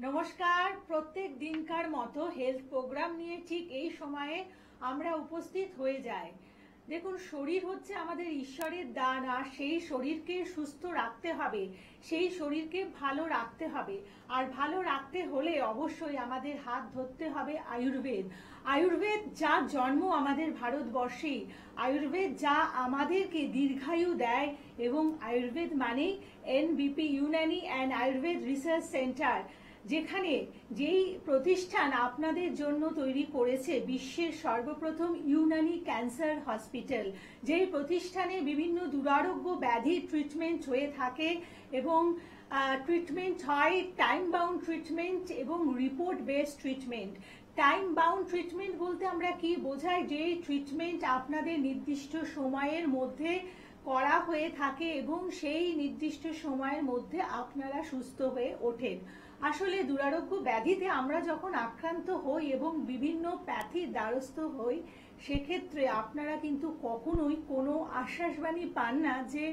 নমস্কার। প্রত্যেক দিনকার মতো হেলথ প্রোগ্রাম নিয়ে ঠিক এই সময়ে আমরা উপস্থিত হয়ে যাই। দেখুন, শরীর হচ্ছে আমাদের ঈশ্বরের দান, আর সেই শরীরকে সুস্থ রাখতে হবে, সেই শরীরকে ভালো রাখতে হবে। আর ভালো রাখতে হলে অবশ্যই আমাদের হাত ধরতে হবে আয়ুর্বেদ। আয়ুর্বেদ যা জন্ম আমাদের ভারতবর্ষেই, আয়ুর্বেদ যা আমাদেরকে দীর্ঘায়ু দেয়, এবং আয়ুর্বেদ মানেই এনবিপি Unani and Ayurveda research centre, যেখানে যেই প্রতিষ্ঠান আপনাদের জন্য তৈরি করেছে বিশ্বের সর্বপ্রথম ইউনানি ক্যান্সার হসপিটাল, যেই প্রতিষ্ঠানে বিভিন্ন দুরারোগ্য ব্যাধির ট্রিটমেন্ট হয়ে থাকে, এবং ট্রিটমেন্ট হয় টাইম বাউন্ড ট্রিটমেন্ট এবং report based treatment. Time bound treatment বলতে আমরা কি বোঝাই? যে ট্রিটমেন্ট আপনাদের নির্দিষ্ট সময়ের মধ্যে করা হয়ে থাকে এবং সেই নির্দিষ্ট সময়ের মধ্যে আপনারা সুস্থ হয়ে ওঠেন। আসলে দুরারোগ্য ব্যাধিতে আমরা যখন আক্রান্ত হই এবং বিভিন্ন প্যাথির দ্বারস্থ হই, সেক্ষেত্রে আপনারা কিন্তু কখনোই কোনো আশ্বাসবাণী পান না যে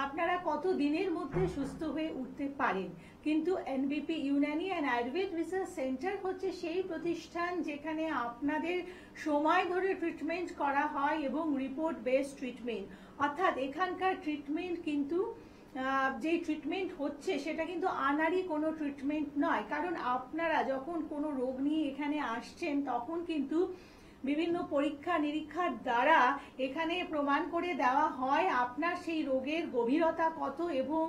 আপনারা কত দিনের মধ্যে সুস্থ হয়ে উঠতে পারেন। কিন্তু এনবিপি Unani and Ayurveda research centre হচ্ছে সেই প্রতিষ্ঠান যেখানে আপনাদের সময় ধরে ট্রিটমেন্ট করা হয় এবং রিপোর্ট বেসড ট্রিটমেন্ট, অর্থাৎ এখানকার ট্রিটমেন্ট কিন্তু যে ট্রিটমেন্ট হচ্ছে সেটা কিন্তু আনাড়ি কোনো ট্রিটমেন্ট নয়। কারণ আপনারা যখন কোনো রোগ নিয়ে এখানে আসছেন, তখন কিন্তু বিভিন্ন পরীক্ষা নিরীক্ষার দ্বারা এখানে প্রমাণ করে দেওয়া হয় আপনার সেই রোগের গভীরতা কত, এবং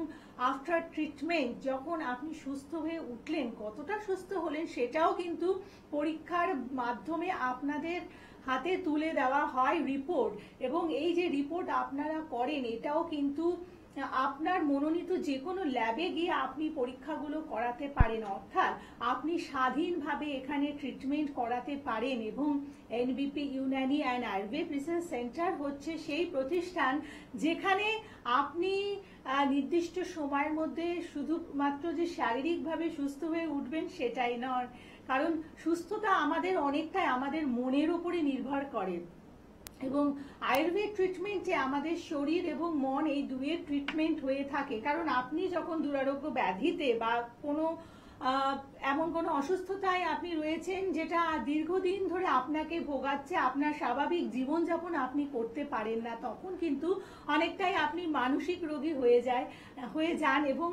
আফটার ট্রিটমেন্ট যখন আপনি সুস্থ হয়ে উঠলেন, কতটা সুস্থ হলেন, সেটাও কিন্তু পরীক্ষার মাধ্যমে আপনাদের হাতে তুলে দেওয়া হয় রিপোর্ট। এবং এই যে রিপোর্ট আপনারা করেন, এটাও কিন্তু আপনার মনোনীত যে কোনো ল্যাবে গিয়ে আপনি পরীক্ষাগুলো করাতে পারেন, অর্থাৎ আপনি স্বাধীনভাবে এখানে ট্রিটমেন্ট করাতে পারেন। এবং এনবিপি Unani and Ayurveda research centre হচ্ছে সেই প্রতিষ্ঠান যেখানে আপনি নির্দিষ্ট সময়ের মধ্যে শুধুমাত্র যে শারীরিকভাবে সুস্থ হয়ে উঠবেন সেটাই নয়, কারণ সুস্থতা আমাদের অনেকটাই আমাদের মনের উপরে নির্ভর করে। এবং আয়ুর্বেদ ট্রিটমেন্টে আমাদের শরীর এবং মন এই দুয়ের ট্রিটমেন্ট হয়ে থাকে। কারণ আপনি যখন দুরারোগ্য ব্যাধিতে বা কোনো এমন কোনো অসুস্থতায় আপনি রয়েছেন যেটা দীর্ঘদিন ধরে আপনাকে ভোগাচ্ছে, আপনার স্বাভাবিক জীবনযাপন আপনি করতে পারেন না, তখন কিন্তু অনেকটাই আপনি মানসিক রোগী হয়ে যান, এবং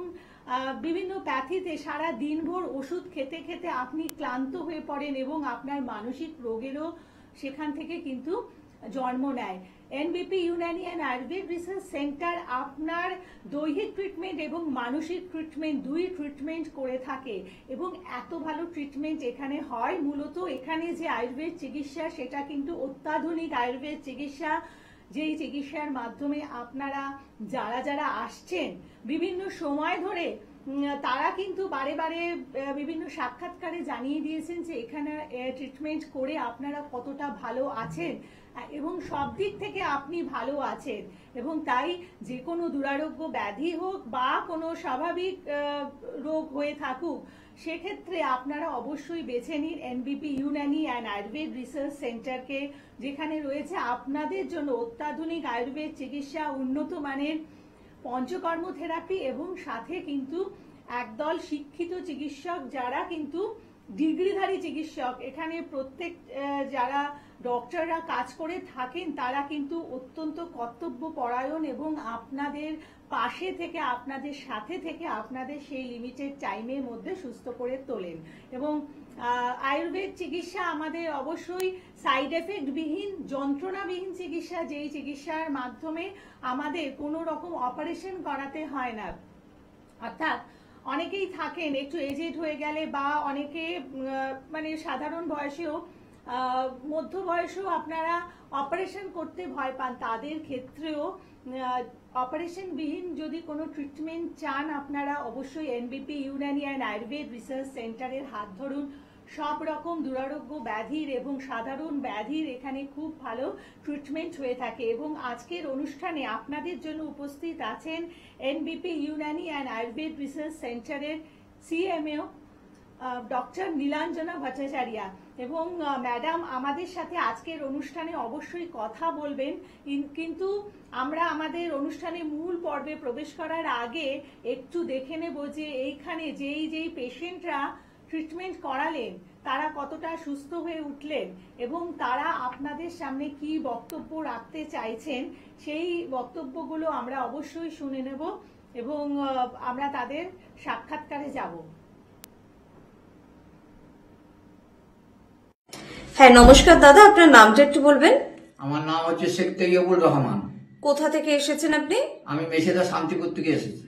বিভিন্ন প্যাথিতে সারা দিনভর ওষুধ খেতে খেতে আপনি ক্লান্ত হয়ে পড়েন, এবং আপনার মানসিক রোগেরও সেখান থেকে কিন্তু জন্ম নেয়। এনবিপি Unani and Ayurveda research centre আপনার দৈহিক ট্রিটমেন্ট এবং মানসিক ট্রিটমেন্ট দুই ট্রিটমেন্ট করে থাকে, এবং এত ভালো ট্রিটমেন্ট এখানে হয়। মূলত এখানে যে আয়ুর্বেদ চিকিৎসা, সেটা কিন্তু অত্যাধুনিক আয়ুর্বেদ চিকিৎসা, যেই চিকিৎসার মাধ্যমে আপনারা যারা আসছেন বিভিন্ন সময় ধরে, তারা কিন্তু বারে বারে বিভিন্ন সাক্ষাৎকারে জানিয়ে দিয়েছেন যে এখানে ট্রিটমেন্ট করে আপনারা কতটা ভালো আছেন, এবং সব দিক থেকে আপনি ভালো আছেন। এবং তাই যে কোনো দুরারোগ্য ব্যাধি হোক বা কোনো স্বাভাবিক রোগ হয়ে থাকুক, সেক্ষেত্রে আপনারা অবশ্যই বেছে নিন NBP Unani and Ayurveda research সেন্টারকে, যেখানে রয়েছে আপনাদের জন্য অত্যাধুনিক আয়ুর্বেদ চিকিৎসা, উন্নত মানের পঞ্চকর্ম থেরাপি, এবং সাথে কিন্তু একদল শিক্ষিত চিকিৎসক যারা কিন্তু ডিগ্রিধারী চিকিৎসক। এখানে প্রত্যেক যারা ডক্টররা কাজ করে থাকেন, তারা কিন্তু অত্যন্ত কর্তব্যপরায়ণ এবং আপনাদের পাশে থেকে, আপনাদের সাথে থেকে আপনাদের সেই লিমিটেড টাইমের মধ্যে সুস্থ করে তোলেন। এবং আয়ুর্বেদ চিকিৎসা আমাদের অবশ্যই সাইড এফেক্ট বিহীন, যন্ত্রণাবিহীন চিকিৎসা, যেই চিকিৎসার মাধ্যমে আমাদের কোনো রকম অপারেশন করাতে হয় না। অর্থাৎ অনেকেই থাকেন একটু এজেড হয়ে গেলে, বা অনেকে মানে সাধারণ বয়সেও, মধ্য বয়সেও আপনারা অপারেশন করতে ভয় পান, তাদের ক্ষেত্রেও অপারেশন বিহীন যদি কোনো ট্রিটমেন্ট চান, আপনারা অবশ্যই এনবিপি ইউনানি অ্যান্ড আয়ুর্বেদ রিসার্চ সেন্টারের হাত ধরুন। সব রকম দুরারোগ্য ব্যাধির এবং সাধারণ ব্যাধির এখানে খুব ভালো ট্রিটমেন্ট হয়ে থাকে। এবং আজকের অনুষ্ঠানে আপনাদের জন্য উপস্থিত আছেন এনবিপি ইউনানি অ্যান্ড আয়ুর্বেদ রিসার্চ সেন্টারের সিএমও ডক্টর নীলাঞ্জনা ভট্টাচার্য, এবং ম্যাডাম আমাদের সাথে আজকের অনুষ্ঠানে অবশ্যই কথা বলবেন। কিন্তু আমরা আমাদের অনুষ্ঠানে মূল পর্বে প্রবেশ করার আগে একটু দেখে নেব যে এইখানে যেই পেশেন্টরা ট্রিটমেন্ট করালেন তারা কতটা সুস্থ হয়ে উঠলেন এবং তারা আপনাদের সামনে কি বক্তব্য রাখতে চাইছেন সেই বক্তব্যগুলো আমরা অবশ্যই শুনে নেব এবং আমরা তাদের সাক্ষাৎকারে যাব। হ্যাঁ, নমস্কার দাদা, আপনার নামটা একটু বলবেন? আমার নাম হচ্ছে শেখ তৈয়বুর রহমান। কোথা থেকে এসেছেন আপনি? আমি মেছেদা শান্তিপুর থেকে এসেছি।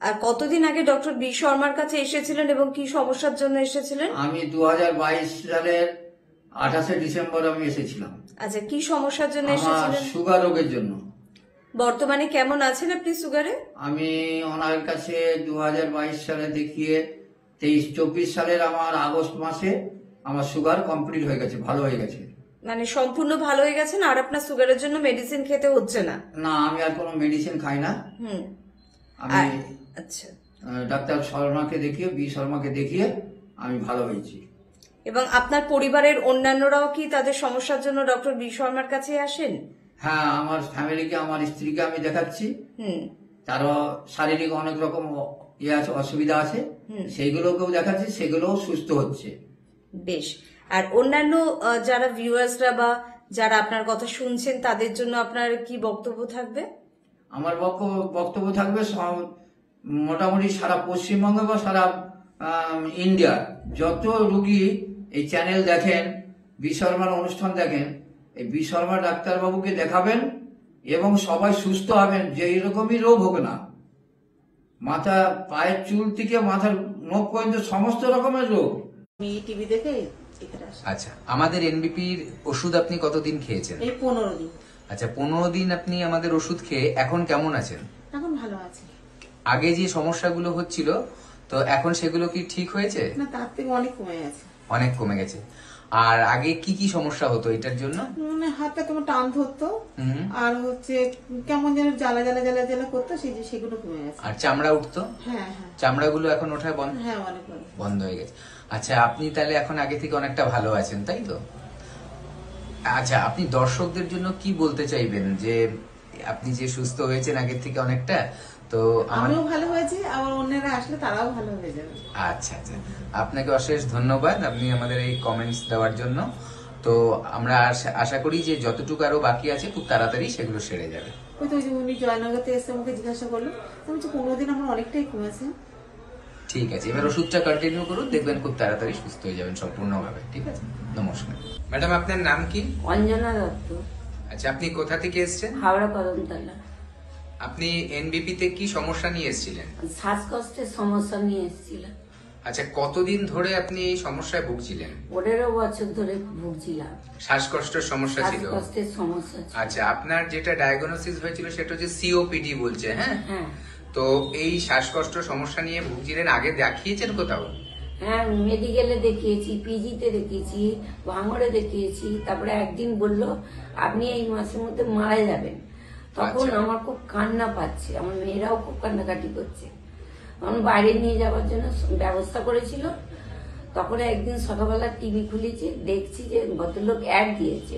আর কতদিন আগে ডক্টর বি শর্মার কাছে এসেছিলেন এবং কি সমস্যার জন্য এসেছিলেন? আমি 2022 সালের 28শে ডিসেম্বর আমি এসেছিলাম। আচ্ছা, কি সমস্যার জন্য আমার এসেছিলেন? সুগার রোগের জন্য। বর্তমানে কেমন আছেন আপনি সুগারে? আমি ওনার কাছে 2022 সালে দেখিয়ে 23-24 সালের আমার আগস্ট মাসে আমার সুগার কমপ্লিট হয়ে গেছে, ভালো হয়ে গেছে। মানে সম্পূর্ণ ভালো হয়ে গেছেন আর আপনার সুগারের জন্য মেডিসিন খেতে হচ্ছে না? না, আমি আর কোনো মেডিসিন খাই না। আমি আচ্ছা, ডাক্তার শর্মাকে দেখিয়ে, বি শর্মাকে দেখিয়ে আমি ভালো হয়েছি। এবং আপনার পরিবারের অন্যান্যরাও কি তাদের সমস্যার জন্য ডক্টর বি শর্মার কাছে আসেন? হ্যাঁ, আমার ফ্যামিলিকে, আমার স্ত্রীকে আমি দেখাচ্ছি। তারও শারীরিক অনেক রকম ইয়ে আছে, অসুবিধা আছে, সেইগুলোকেও দেখাচ্ছি, সেগুলোও সুস্থ হচ্ছে। বেশ। আর অন্যান্য যারা ভিউয়ার্সরা বা যারা আপনার কথা শুনছেন তাদের জন্য আপনার কি বক্তব্য থাকবে? আমার বক্তব্য থাকবে মোটামুটি সারা পশ্চিমবঙ্গে বা সারা ইন্ডিয়ার যত রুগী এই চ্যানেল দেখেন, বি শর্মার অনুষ্ঠান দেখেন, এই বি শর্মা ডাক্তারবাবুকে দেখাবেন এবং সবাই সুস্থ হবেন, যে এরকমই রোগ হোক না, মাথা পায়ের চুল থেকে মাথার নখ পর্যন্ত সমস্ত রকমের রোগ। আমি টিভি দেখে এখানে আসি। আচ্ছা, আমাদের এনবিপির ওষুধ আপনি কতদিন খেয়েছেন? এই 15 দিন। আচ্ছা, 15 দিন আপনি আমাদের ওষুধ খেয়ে এখন কেমন আছেন? এখন ভালো আছি। আগে যে সমস্যাগুলো হচ্ছিল তো এখন সেগুলো কি ঠিক হয়েছে? না, তার থেকে অনেক কমে গেছে। অনেক কমে গেছে। আর আগে কি কি সমস্যা হতো এটার জন্য? মানে হাতটা তোমার টান ধরতো, আর হচ্ছে কেমন যেন জ্বালা জ্বালা জ্বালা জ্বালা করতো, সেগুলো কমে গেছে। আর চামড়া উঠতো? হ্যাঁ হ্যাঁ, চামড়াগুলো এখন ওঠা বন্ধ? হ্যাঁ, অনেক ভালো। বন্ধ হয়ে গেছে। আচ্ছা, আপনি তাহলে এখন আগে থেকে অনেকটা ভালো আছেন, তাই তো? আচ্ছা, আপনি দর্শকদের জন্য কি বলতে চাইবেন যে আপনি যে সুস্থ হয়েছেন আগের থেকে অনেকটা, তো আমিও ভালো হয়েছি, আবার অন্যরা আসলে তারাও ভালো হয়ে যাবে। আচ্ছা আচ্ছা, আপনাকে অশেষ ধন্যবাদ আপনি আমাদের এই কমেন্টস দেওয়ার জন্য। তো আমরা আশা করি যে যতটুকু আরো বাকি আছে খুব তাড়াতাড়ি সেগুলো সেরে যাবে। ওই তো উনি জয়নগরতে এসে আমাকে জিজ্ঞাসা করলো, আমি বলছি 15 দিন আমার অনেকটাই কমেছে। ঠিক আছে, এবার ওষুধটা কন্টিনিউ করুন, দেখবেন খুব তাড়াতাড়ি সুস্থ হয়ে যাবেন সম্পূর্ণভাবে। ঠিক আছে, নমস্কার। ম্যাডাম, আপনার নাম কি? অঞ্জনা দত্ত, আচ্ছা, আপনি কোথা থেকে এসেছেন? হাওড়া কদমতলা। আপনি এনবিপি তে কি সমস্যা নিয়ে এসেছিলেন? শ্বাসকষ্টের সমস্যা নিয়ে এসেছিলাম। আচ্ছা, কতদিন ধরে আপনি এই সমস্যায় ভুগছিলেন? 15 বছর ধরে ভুগছিলাম, শ্বাসকষ্টের সমস্যা ছিল? শ্বাসকষ্টের সমস্যা ছিল। আচ্ছা, আপনার যেটা ডায়াগনোসিস হয়েছিল সেটা হচ্ছে সিওপিডি বলছে, হ্যাঁ? হ্যাঁ তো এই শ্বাসকষ্ট সমস্যা নিয়ে ভুগছিলেন, আগে দেখিয়েছেন কোথাও? হ্যাঁ, মেডিকেলে দেখিয়েছি, পিজিতে দেখিয়েছি, ভাঙড়ে দেখিয়েছি। তারপরে একদিন বলল আপনি এই মাসের মধ্যে মারা যাবেন। তখন আচ্ছা। আমার খুব কান্না পাচ্ছে, আমার মেয়েরাও খুব কান্নাকাটি করছে। তখন বাইরে নিয়ে যাওয়ার জন্য ব্যবস্থা করেছিল। তখন একদিন সকালবেলা টিভি খুলেছি, দেখছি যে ভদ্রলোক অ্যাড দিয়েছে।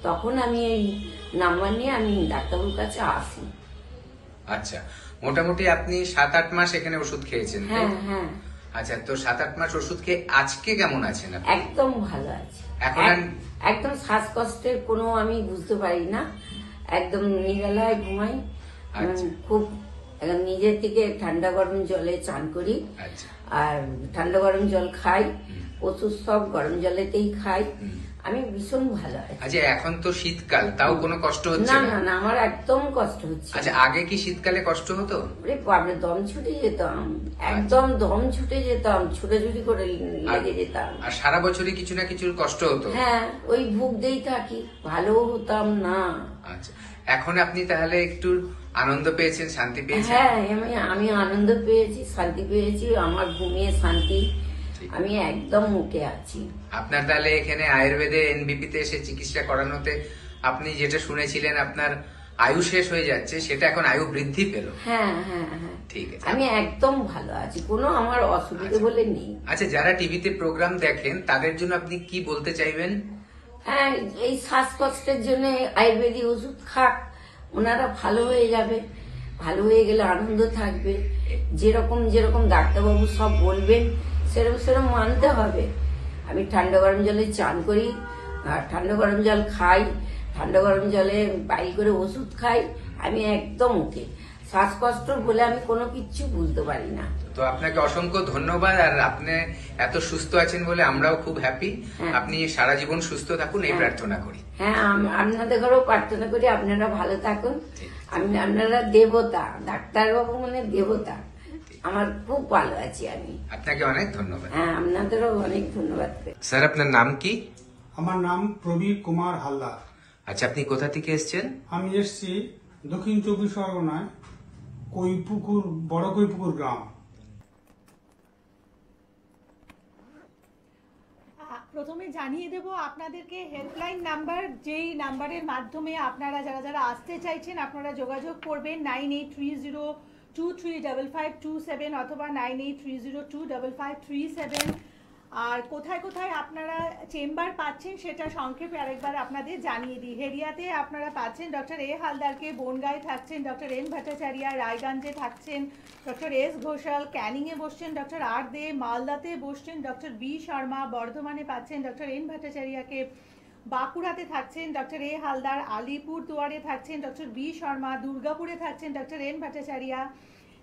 তখন আমি এই নাম্বার নিয়ে আমি ডাক্তারবাবুর কাছে আসি। আচ্ছা, মোটামুটি আপনি 7-8 মাস এখানে ওষুধ খেয়েছেন, তাই হ্যাঁ তো? হ্যাঁ, আচ্ছা, তো 7-8 মাস ওষুধ খেয়ে আজকে কেমন আছেন আপনি? একদম ভালো আছে। এখন একদম শ্বাসকষ্টের কোনো আমি বুঝতে পারি না, একদম নিরালায় ঘুমাই। আচ্ছা। খুব নিজের থেকে ঠান্ডা গরম জলে চান করি, আচ্ছা। আর ঠান্ডা গরম জল খাই, ওষুধ সব গরম জলেতেই খাই। আমি ভীষণ ভালো আছি। আচ্ছা, এখন তো শীতকাল, তাও কোনো কষ্ট হচ্ছে না না? না না, আমার একদম কষ্ট হচ্ছে। আচ্ছা, আগে কি শীতকালে কষ্ট হতো? ওরে বাপরে, দম ছুটে যেতাম, একদম দম ছুটে যেতাম, ছুটাছুটি করে লেগে যেতাম। আর সারা বছরই কিছু না কিছুর কষ্ট হতো? হ্যাঁ, ওই ভুগতেই থাকি, ভালো হতাম না। আচ্ছা, এখন আপনি তাহলে একটু আনন্দ পেয়েছেন, শান্তি পেয়েছেন? হ্যাঁ, আমি আনন্দ পেয়েছি, শান্তি পেয়েছি, আমার ঘুমিয়ে শান্তি, আমি একদম মুখে আছি। আপনার তাহলে এখানে আয়ুর্বেদে এনবিপি তে এসে চিকিৎসা করানোতে আপনি যেটা শুনেছিলেন আপনার আয়ু শেষ হয়ে যাচ্ছে, সেটা এখন আয়ু বৃদ্ধি পেল? হ্যাঁ হ্যাঁ হ্যাঁ, ঠিক আছে। আমি একদম ভালো আছি, কোনো আমার অসুবিধা বলে নেই। আচ্ছা, যারা টিভিতে প্রোগ্রাম দেখেন তাদের জন্য আপনি কি বলতে চাইবেন? হ্যাঁ, এই শ্বাসকষ্টের জন্য আয়ুর্বেদিক ওষুধ খাক, ওনারা ভালো হয়ে যাবে, ভালো হয়ে গেলে আনন্দ থাকবে। যেরকম যেরকম ডাক্তারবাবু সব বলবেন সেরকম সেরকম মানতে হবে। আমি ঠান্ডা গরম জলে চান করি, আর ঠান্ডা গরম জল খাই, ঠান্ডা গরম জলে পাইল করে ওষুধ খাই। আমি একদম ওকে। শ্বাসকষ্ট বলে আমি কোনো কিচ্ছু বুঝতে পারি না। তো আপনাকে অসংখ্য ধন্যবাদ। আর আপনি এত সুস্থ আছেন বলে আমরাও খুব হ্যাপি। আপনি সারা জীবন সুস্থ থাকুন এই প্রার্থনা করি। হ্যাঁ, আপনাদের ঘরেও প্রার্থনা করি আপনারা ভালো থাকুন। আপনারা দেবতা, ডাক্তারবাবু মানে দেবতা। আমার খুব ভালো আছি আমি। আপনাকে অনেক ধন্যবাদ। হ্যাঁ, আপনাদেরও অনেক ধন্যবাদ। স্যার, আপনার নাম কি? আমার নাম প্রবীর কুমার হালদার। আচ্ছা, আপনি কোথা থেকে এসেছেন? আমি এসেছি দক্ষিণ চব্বিশ পরগনায় কৈপুকুর, বড় কৈপুকুর গ্রাম। প্রথমে জানিয়ে দেব আপনাদেরকে হেল্পলাইন নাম্বার, যেই নাম্বারের মাধ্যমে আপনারা যারা যারা আসতে চাইছেন আপনারা যোগাযোগ করবেন 9830235527 অথবা 9830255537। আর কোথায় কোথায় আপনারা চেম্বার পাচ্ছেন সেটা সংক্ষেপে আরেকবার আপনাদের জানিয়ে দিই। হেরিয়াতে আপনারা পাচ্ছেন ডক্টর এ হালদারকে, বনগাঁয় থাকছেন ডক্টর এন ভট্টাচার্য, রায়গঞ্জে থাকছেন ডক্টর এস ঘোষাল, ক্যানিংয়ে বসছেন ডক্টর আর দে, মালদাতে বসছেন ডক্টর বি শর্মা, বর্ধমানে পাচ্ছেন ডক্টর এন ভট্টাচার্যকে, বাঁকুড়াতে থাকছেন ডক্টর এ হালদার, আলিপুর দুয়ারে থাকছেন ডক্টর বি শর্মা, দুর্গাপুরে থাকছেন ডক্টর এন ভট্টাচার্য,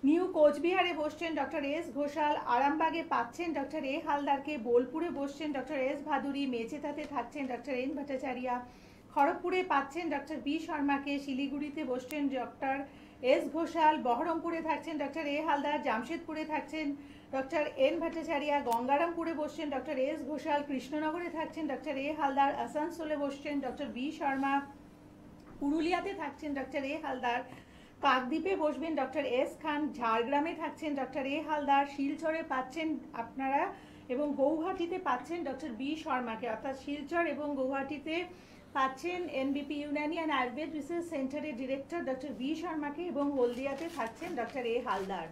নিউ কোচবিহারে বসছেন ডক্টর এস ঘোষাল, আরামবাগে পাচ্ছেন ডক্টর এ হালদারকে, বোলপুরে বসছেন ডক্টর এস ভাদুরী, মেচেদাতে থাকছেন ডক্টর এন ভট্টাচার্য, খড়গপুরে পাচ্ছেন ডক্টর বি শর্মাকে, শিলিগুড়িতে বসছেন ডক্টর এস ঘোষাল, বহরমপুরে থাকছেন ডক্টর এ হালদার, জামশেদপুরে থাকছেন ডক্টর এন ভট্টাচার্য, গঙ্গারামপুরে বসছেন ডক্টর এস ঘোষাল, কৃষ্ণনগরে থাকছেন ডক্টর এ হালদার, আসানসোলে বসছেন ডক্টর বি শর্মা, পুরুলিয়াতে থাকছেন ডক্টর এ হালদার, কাকদ্বীপে বসবেন ডক্টর এস খান, ঝাড়গ্রামে থাকছেন ডক্টর এ হালদার, শিলচরে পাচ্ছেন আপনারা এবং গৌহাটিতে পাচ্ছেন ডক্টর বি শর্মাকে। অর্থাৎ শিলচর এবং গৌহাটিতে পাচ্ছেন এনবিপি ইউনানি অ্যান্ড আয়ুর্বেদ রিসার্চ সেন্টারের ডিরেক্টর ডক্টর বি শর্মাকে এবং হলদিয়াতে থাকছেন ডক্টর এ হালদার।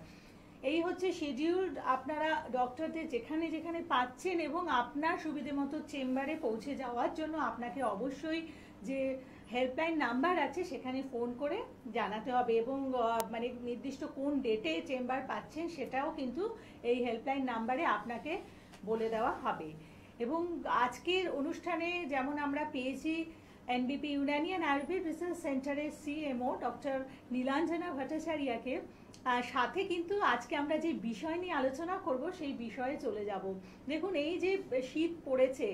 এই হচ্ছে শিডিউল। আপনারা ডক্টরদের যেখানে যেখানে পাচ্ছেন এবং আপনার সুবিধে মতো চেম্বারে পৌঁছে যাওয়ার জন্য আপনাকে অবশ্যই যে হেল্পলাইন নাম্বার আছে সেখানে ফোন করে জানাতে হবে এবং মানে নির্দিষ্ট কোন ডেটে চেম্বার পাচ্ছেন সেটাও কিন্তু এই হেল্পলাইন নাম্বারে আপনাকে বলে দেওয়া হবে। এবং আজকের অনুষ্ঠানে যেমন আমরা পেয়েছি এনবিপি ইউনানি অ্যান্ড আয়ুর্বেদ রিসার্চ সেন্টারের সিএমও ডক্টর নীলাঞ্জনা ভট্টাচার্যকে, সাথে কিন্তু আজকে আমরা যে বিষয় নিয়ে আলোচনা করব সেই বিষয়ে চলে যাব। দেখুন, এই যে শীত পড়েছে,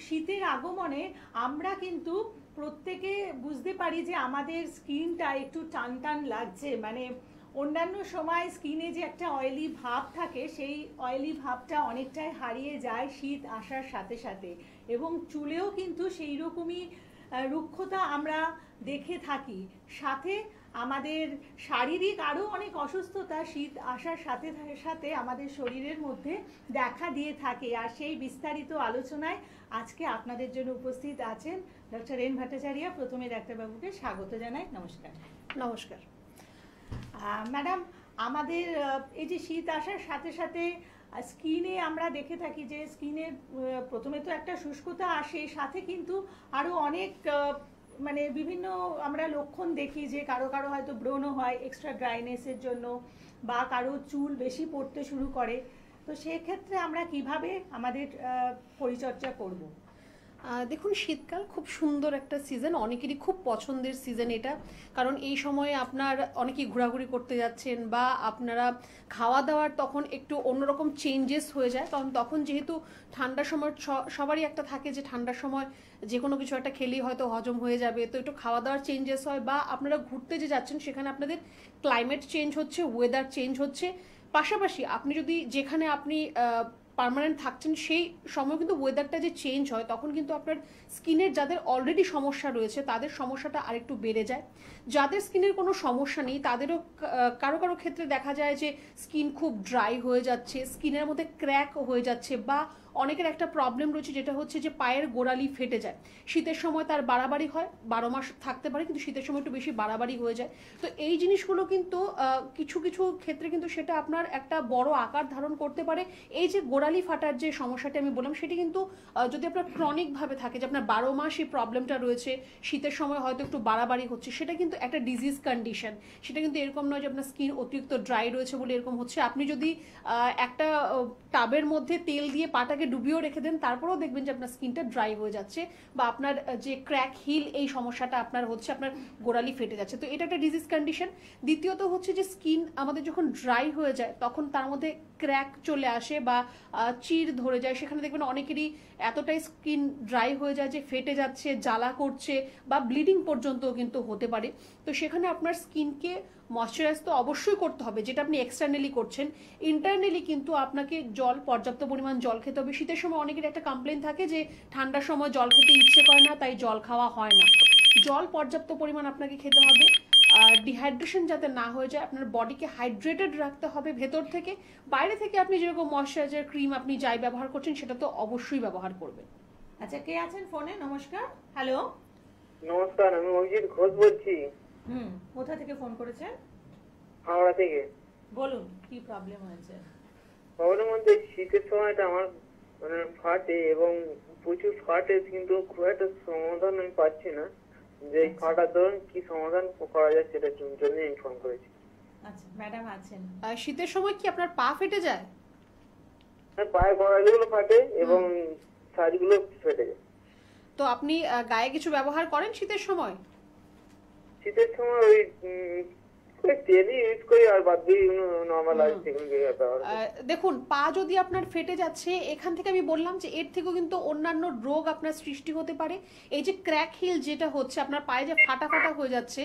শীতের আগমনে আমরা কিন্তু প্রত্যেকে বুঝতে পারি যে আমাদের স্কিনটা একটু টান টান লাগছে। মানে অন্যান্য সময় স্কিনে যে একটা অয়েলি ভাব থাকে সেই অয়েলি ভাবটা অনেকটাই হারিয়ে যায় শীত আসার সাথে সাথে, এবং চুলেও কিন্তু সেই রকমই রুক্ষতা আমরা দেখে থাকি। সাথে আমাদের শারীরিক আরও অনেক অসুস্থতা শীত আসার সাথে সাথে আমাদের শরীরের মধ্যে দেখা দিয়ে থাকে। আর সেই বিস্তারিত আলোচনায় আজকে আপনাদের জন্য উপস্থিত আছেন ডক্টর এন ভট্টাচার্য। প্রথমে ডাক্তারবাবুকে স্বাগত জানাই। নমস্কার। নমস্কার ম্যাডাম, আমাদের এই যে শীত আসার সাথে সাথে স্কিনে আমরা দেখে থাকি যে স্কিনে প্রথমে তো একটা শুষ্কতা আসে, সাথে কিন্তু আরও অনেক মানে বিভিন্ন আমরা লক্ষণ দেখি যে কারো কারো হয়তো ব্রণ হয় এক্সট্রা ড্রাইনেসের জন্য, বা কারো চুল বেশি পড়তে শুরু করে। তো সেক্ষেত্রে আমরা কিভাবে আমাদের পরিচর্যা করব? দেখুন, শীতকাল খুব সুন্দর একটা সিজন, অনেকেরই খুব পছন্দের সিজন এটা। কারণ এই সময়ে আপনার অনেকেই ঘোরাঘুরি করতে যাচ্ছেন বা আপনারা খাওয়া দাওয়ার তখন একটু অন্যরকম চেঞ্জেস হয়ে যায়। কারণ তখন যেহেতু ঠান্ডার সময় সবারই একটা থাকে যে ঠান্ডার সময় যে কোনো কিছু একটা খেলেই হয়তো হজম হয়ে যাবে, তো একটু খাওয়া দাওয়ার চেঞ্জেস হয়। বা আপনারা ঘুরতে যে যাচ্ছেন সেখানে আপনাদের ক্লাইমেট চেঞ্জ হচ্ছে, ওয়েদার চেঞ্জ হচ্ছে। পাশাপাশি আপনি যদি যেখানে আপনি পার্মানেন্ট থাকছেন সেই সময় কিন্তু ওয়েদারটা যে চেঞ্জ হয় তখন কিন্তু আপনার স্কিনের যাদের অলরেডি সমস্যা রয়েছে তাদের সমস্যাটা আরেকটু বেড়ে যায়। যাদের স্কিনের কোনো সমস্যা নেই তাদেরও কারো কারো ক্ষেত্রে দেখা যায় যে স্কিন খুব ড্রাই হয়ে যাচ্ছে, স্কিনের মধ্যে ক্র্যাক হয়ে যাচ্ছে, বা অনেকের একটা প্রবলেম রয়েছে যেটা হচ্ছে যে পায়ের গোড়ালি ফেটে যায়। শীতের সময় তার বাড়াবাড়ি হয়, 12 মাস থাকতে পারে, কিন্তু শীতের সময় একটু বেশি বাড়াবাড়ি হয়ে যায়। তো এই জিনিসগুলো কিন্তু কিছু কিছু ক্ষেত্রে কিন্তু সেটা আপনার একটা বড় আকার ধারণ করতে পারে। এই যে গোড়ালি ফাটার যে সমস্যাটি আমি বললাম, সেটি কিন্তু যদি আপনার ক্রনিকভাবে থাকে, যে আপনার 12 মাস এই প্রবলেমটা রয়েছে, শীতের সময় হয়তো একটু বাড়াবাড়ি হচ্ছে, সেটা কিন্তু একটা ডিজিজ কন্ডিশন। সেটা কিন্তু এরকম নয় যে আপনার স্কিন অতিরিক্ত ড্রাই রয়েছে বলে এরকম হচ্ছে। আপনি যদি একটা টাবের মধ্যে তেল দিয়ে পাটাকে ডুবিয়েও রেখে দেন, তারপরেও দেখবেন যে আপনার স্কিনটা ড্রাই হয়ে যাচ্ছে, বা আপনার যে ক্র্যাক হিল এই সমস্যাটা আপনার হচ্ছে, আপনার গোড়ালি ফেটে যাচ্ছে। তো এটা একটা ডিজিজ কন্ডিশন। দ্বিতীয়ত হচ্ছে যে স্কিন আমাদের যখন ড্রাই হয়ে যায় তখন তার মধ্যে ক্র্যাক চলে আসে বা চির ধরে যায়। সেখানে দেখবেন অনেকেরই এতটাই স্কিন ড্রাই হয়ে যায় যে ফেটে যাচ্ছে, জ্বালা করছে, বা ব্লিডিং পর্যন্ত কিন্তু হতে পারে। তো সেখানে আপনার স্কিনকে ময়শ্চারাইজ তো অবশ্যই করতে হবে, যেটা আপনি এক্সটার্নালি করছেন। ইন্টারনালি কিন্তু আপনাকে পর্যাপ্ত পরিমাণ জল খেতে হবে। শীতের সময় অনেকের একটা কমপ্লেন থাকে যে ঠান্ডার সময় জল খেতে ইচ্ছে করে না, তাই জল খাওয়া হয় না। জল পর্যাপ্ত পরিমাণ আপনাকে খেতে হবে। ডিহাইড্রেশন যাতে না হয়ে যায়, আপনার বডিকে হাইড্রেটেড রাখতে হবে ভেতর থেকে। বাইরে থেকে আপনি যেরকম ময়শ্চারাইজার ক্রিম আপনি যাই ব্যবহার করছেন, সেটা তো অবশ্যই ব্যবহার করবেন। আচ্ছা, কে আছেন ফোনে? নমস্কার। হ্যালো, নমস্কার, আমি অভিজিৎ ঘোষ বলছি। কোথা থেকে ফোন করেছেন? হাওড়া থেকে। বলুন, কি প্রবলেম হয়েছে? প্রবলেম বলতে শীতের সময়টা আমার মানে ফাটে এবং প্রচুর ফাটে, কিন্তু খুব একটা সমাধান আমি পাচ্ছি না। যে ফাটার ধরুন কি সমাধান করা যায় সেটার জন্য ইনফর্ম করেছি। আচ্ছা, ম্যাডাম আছেন। শীতের সময় কি আপনার পা ফেটে যায়? হ্যাঁ, পায়ের গোড়ালিগুলো ফাটে এবং শাড়িগুলো ফেটে যায়। তো আপনি গায়ে কিছু ব্যবহার করেন শীতের সময়? শীতের সময় ওই তেলই ইউজ করি, আর বাদ দিয়ে নর্মাল আর সেগুলো ব্যবহার করি। দেখুন, পা যদি আপনার ফেটে যাচ্ছে, এখান থেকে আমি বললাম যে এর থেকেও কিন্তু অন্যান্য রোগ আপনার সৃষ্টি হতে পারে। এই যে ক্র্যাক হিল যেটা হচ্ছে, আপনার পায়ে যে ফাটা ফাটা হয়ে যাচ্ছে,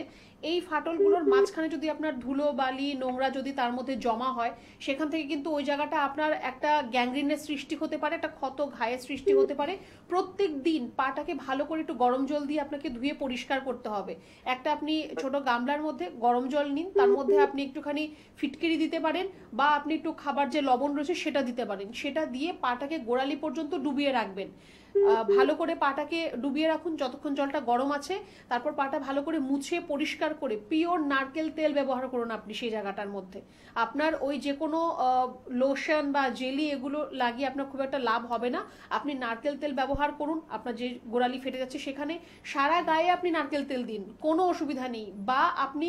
এই ফাটলগুলোর মাঝখানে যদি আপনার ধুলো বালি নোংরা যদি তার মধ্যে জমা হয়, সেখান থেকে কিন্তু ওই জায়গাটা আপনার একটা গ্যাংগ্রিনের সৃষ্টি হতে পারে, একটা ক্ষত ঘায়ের সৃষ্টি হতে পারে। প্রত্যেক দিন পাটাকে ভালো করে একটু গরম জল দিয়ে আপনাকে ধুয়ে পরিষ্কার করতে হবে। একটা আপনি ছোট গামলার মধ্যে গরম জল নিন, তার মধ্যে আপনি একটুখানি ফিটকিরি দিতে পারেন, বা আপনি একটু খাবার যে লবণ রয়েছে সেটা দিতে পারেন। সেটা দিয়ে পাটাকে গোড়ালি পর্যন্ত ডুবিয়ে রাখবেন। ভালো করে পাটাকে ডুবিয়ে রাখুন যতক্ষণ জলটা গরম আছে। তারপর পাটা ভালো করে মুছে পরিষ্কার করে পিওর নারকেল তেল ব্যবহার করুন আপনি সেই জায়গাটার মধ্যে। আপনার ওই যে কোনো লোশন বা জেলি এগুলো লাগিয়ে আপনার খুব একটা লাভ হবে না। আপনি নারকেল তেল ব্যবহার করুন। আপনার যে গোড়ালি ফেটে যাচ্ছে সেখানে সারা গায়ে আপনি নারকেল তেল দিন, কোনো অসুবিধা নেই। বা আপনি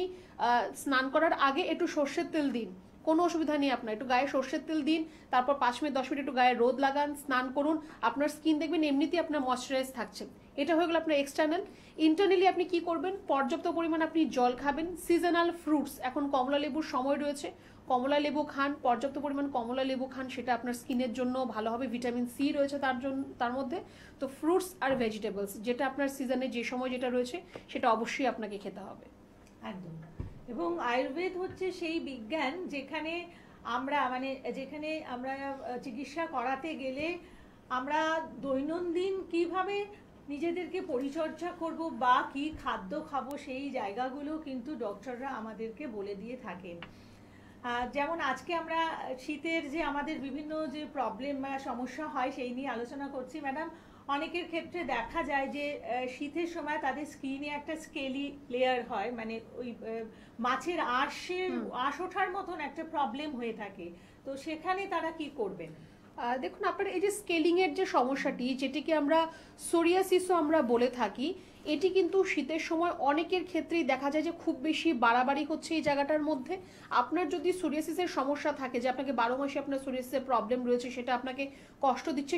স্নান করার আগে একটু সর্ষের তেল দিন, কোনো অসুবিধা নেই। আপনার একটু গায়ে সর্ষের তেল দিন, তারপর 5 মিনিট 10 মিনিট একটু গায়ে রোদ লাগান, স্নান করুন। আপনার স্কিন দেখবেন এমনিতেই আপনার ময়শ্চারাইজ থাকছে। এটা হয়ে গেল আপনার এক্সটার্নাল। ইন্টারনালি আপনি কি করবেন? পর্যাপ্ত পরিমাণ আপনি জল খাবেন। সিজনাল ফ্রুটস, এখন কমলা লেবুর সময় রয়েছে, কমলা লেবু খান, পর্যাপ্ত পরিমাণ কমলা লেবু খান, সেটা আপনার স্কিনের জন্য ভালো হবে। ভিটামিন সি রয়েছে তার মধ্যে। তো ফ্রুটস আর ভেজিটেবলস, যেটা আপনার সিজনে যে সময় যেটা রয়েছে, সেটা অবশ্যই আপনাকে খেতে হবে। একদম। এবং আয়ুর্বেদ হচ্ছে সেই বিজ্ঞান যেখানে আমরা চিকিৎসা করাতে গেলে আমরা দৈনন্দিন কিভাবে নিজেদেরকে পরিচর্যা করব বা কি খাদ্য খাবো, সেই জায়গাগুলো কিন্তু ডক্টররা আমাদেরকে বলে দিয়ে থাকেন। যেমন আজকে আমরা শীতের যে আমাদের বিভিন্ন যে প্রবলেম বা সমস্যা হয় সেই নিয়ে আলোচনা করছি। ম্যাডাম, অনেকের ক্ষেত্রে দেখা যায় যে শীতের সময় তাদের স্কিনে একটা স্কেলি লেয়ার হয়, মানে ওই মাছের আঁশ ওঠার মতন একটা প্রবলেম হয়ে থাকে। তো সেখানে তারা কি করবেন? দেখুন, আপনার এই যে স্কেলিং এর যে সমস্যাটি, যেটিকে আমরা সোরিয়াসিসও আমরা বলে থাকি, এটি কিন্তু শীতের সময় অনেকের ক্ষেত্রেই দেখা যায় যে খুব বেশি বাড়াবাড়ি হচ্ছে এই জায়গাটার মধ্যে। আপনার যদি সোরিয়াসিসের সমস্যা থাকে, যে আপনাকে 12 মাসে আপনার সোরিয়াসিসের প্রবলেম রয়েছে, সেটা আপনাকে কষ্ট দিচ্ছে,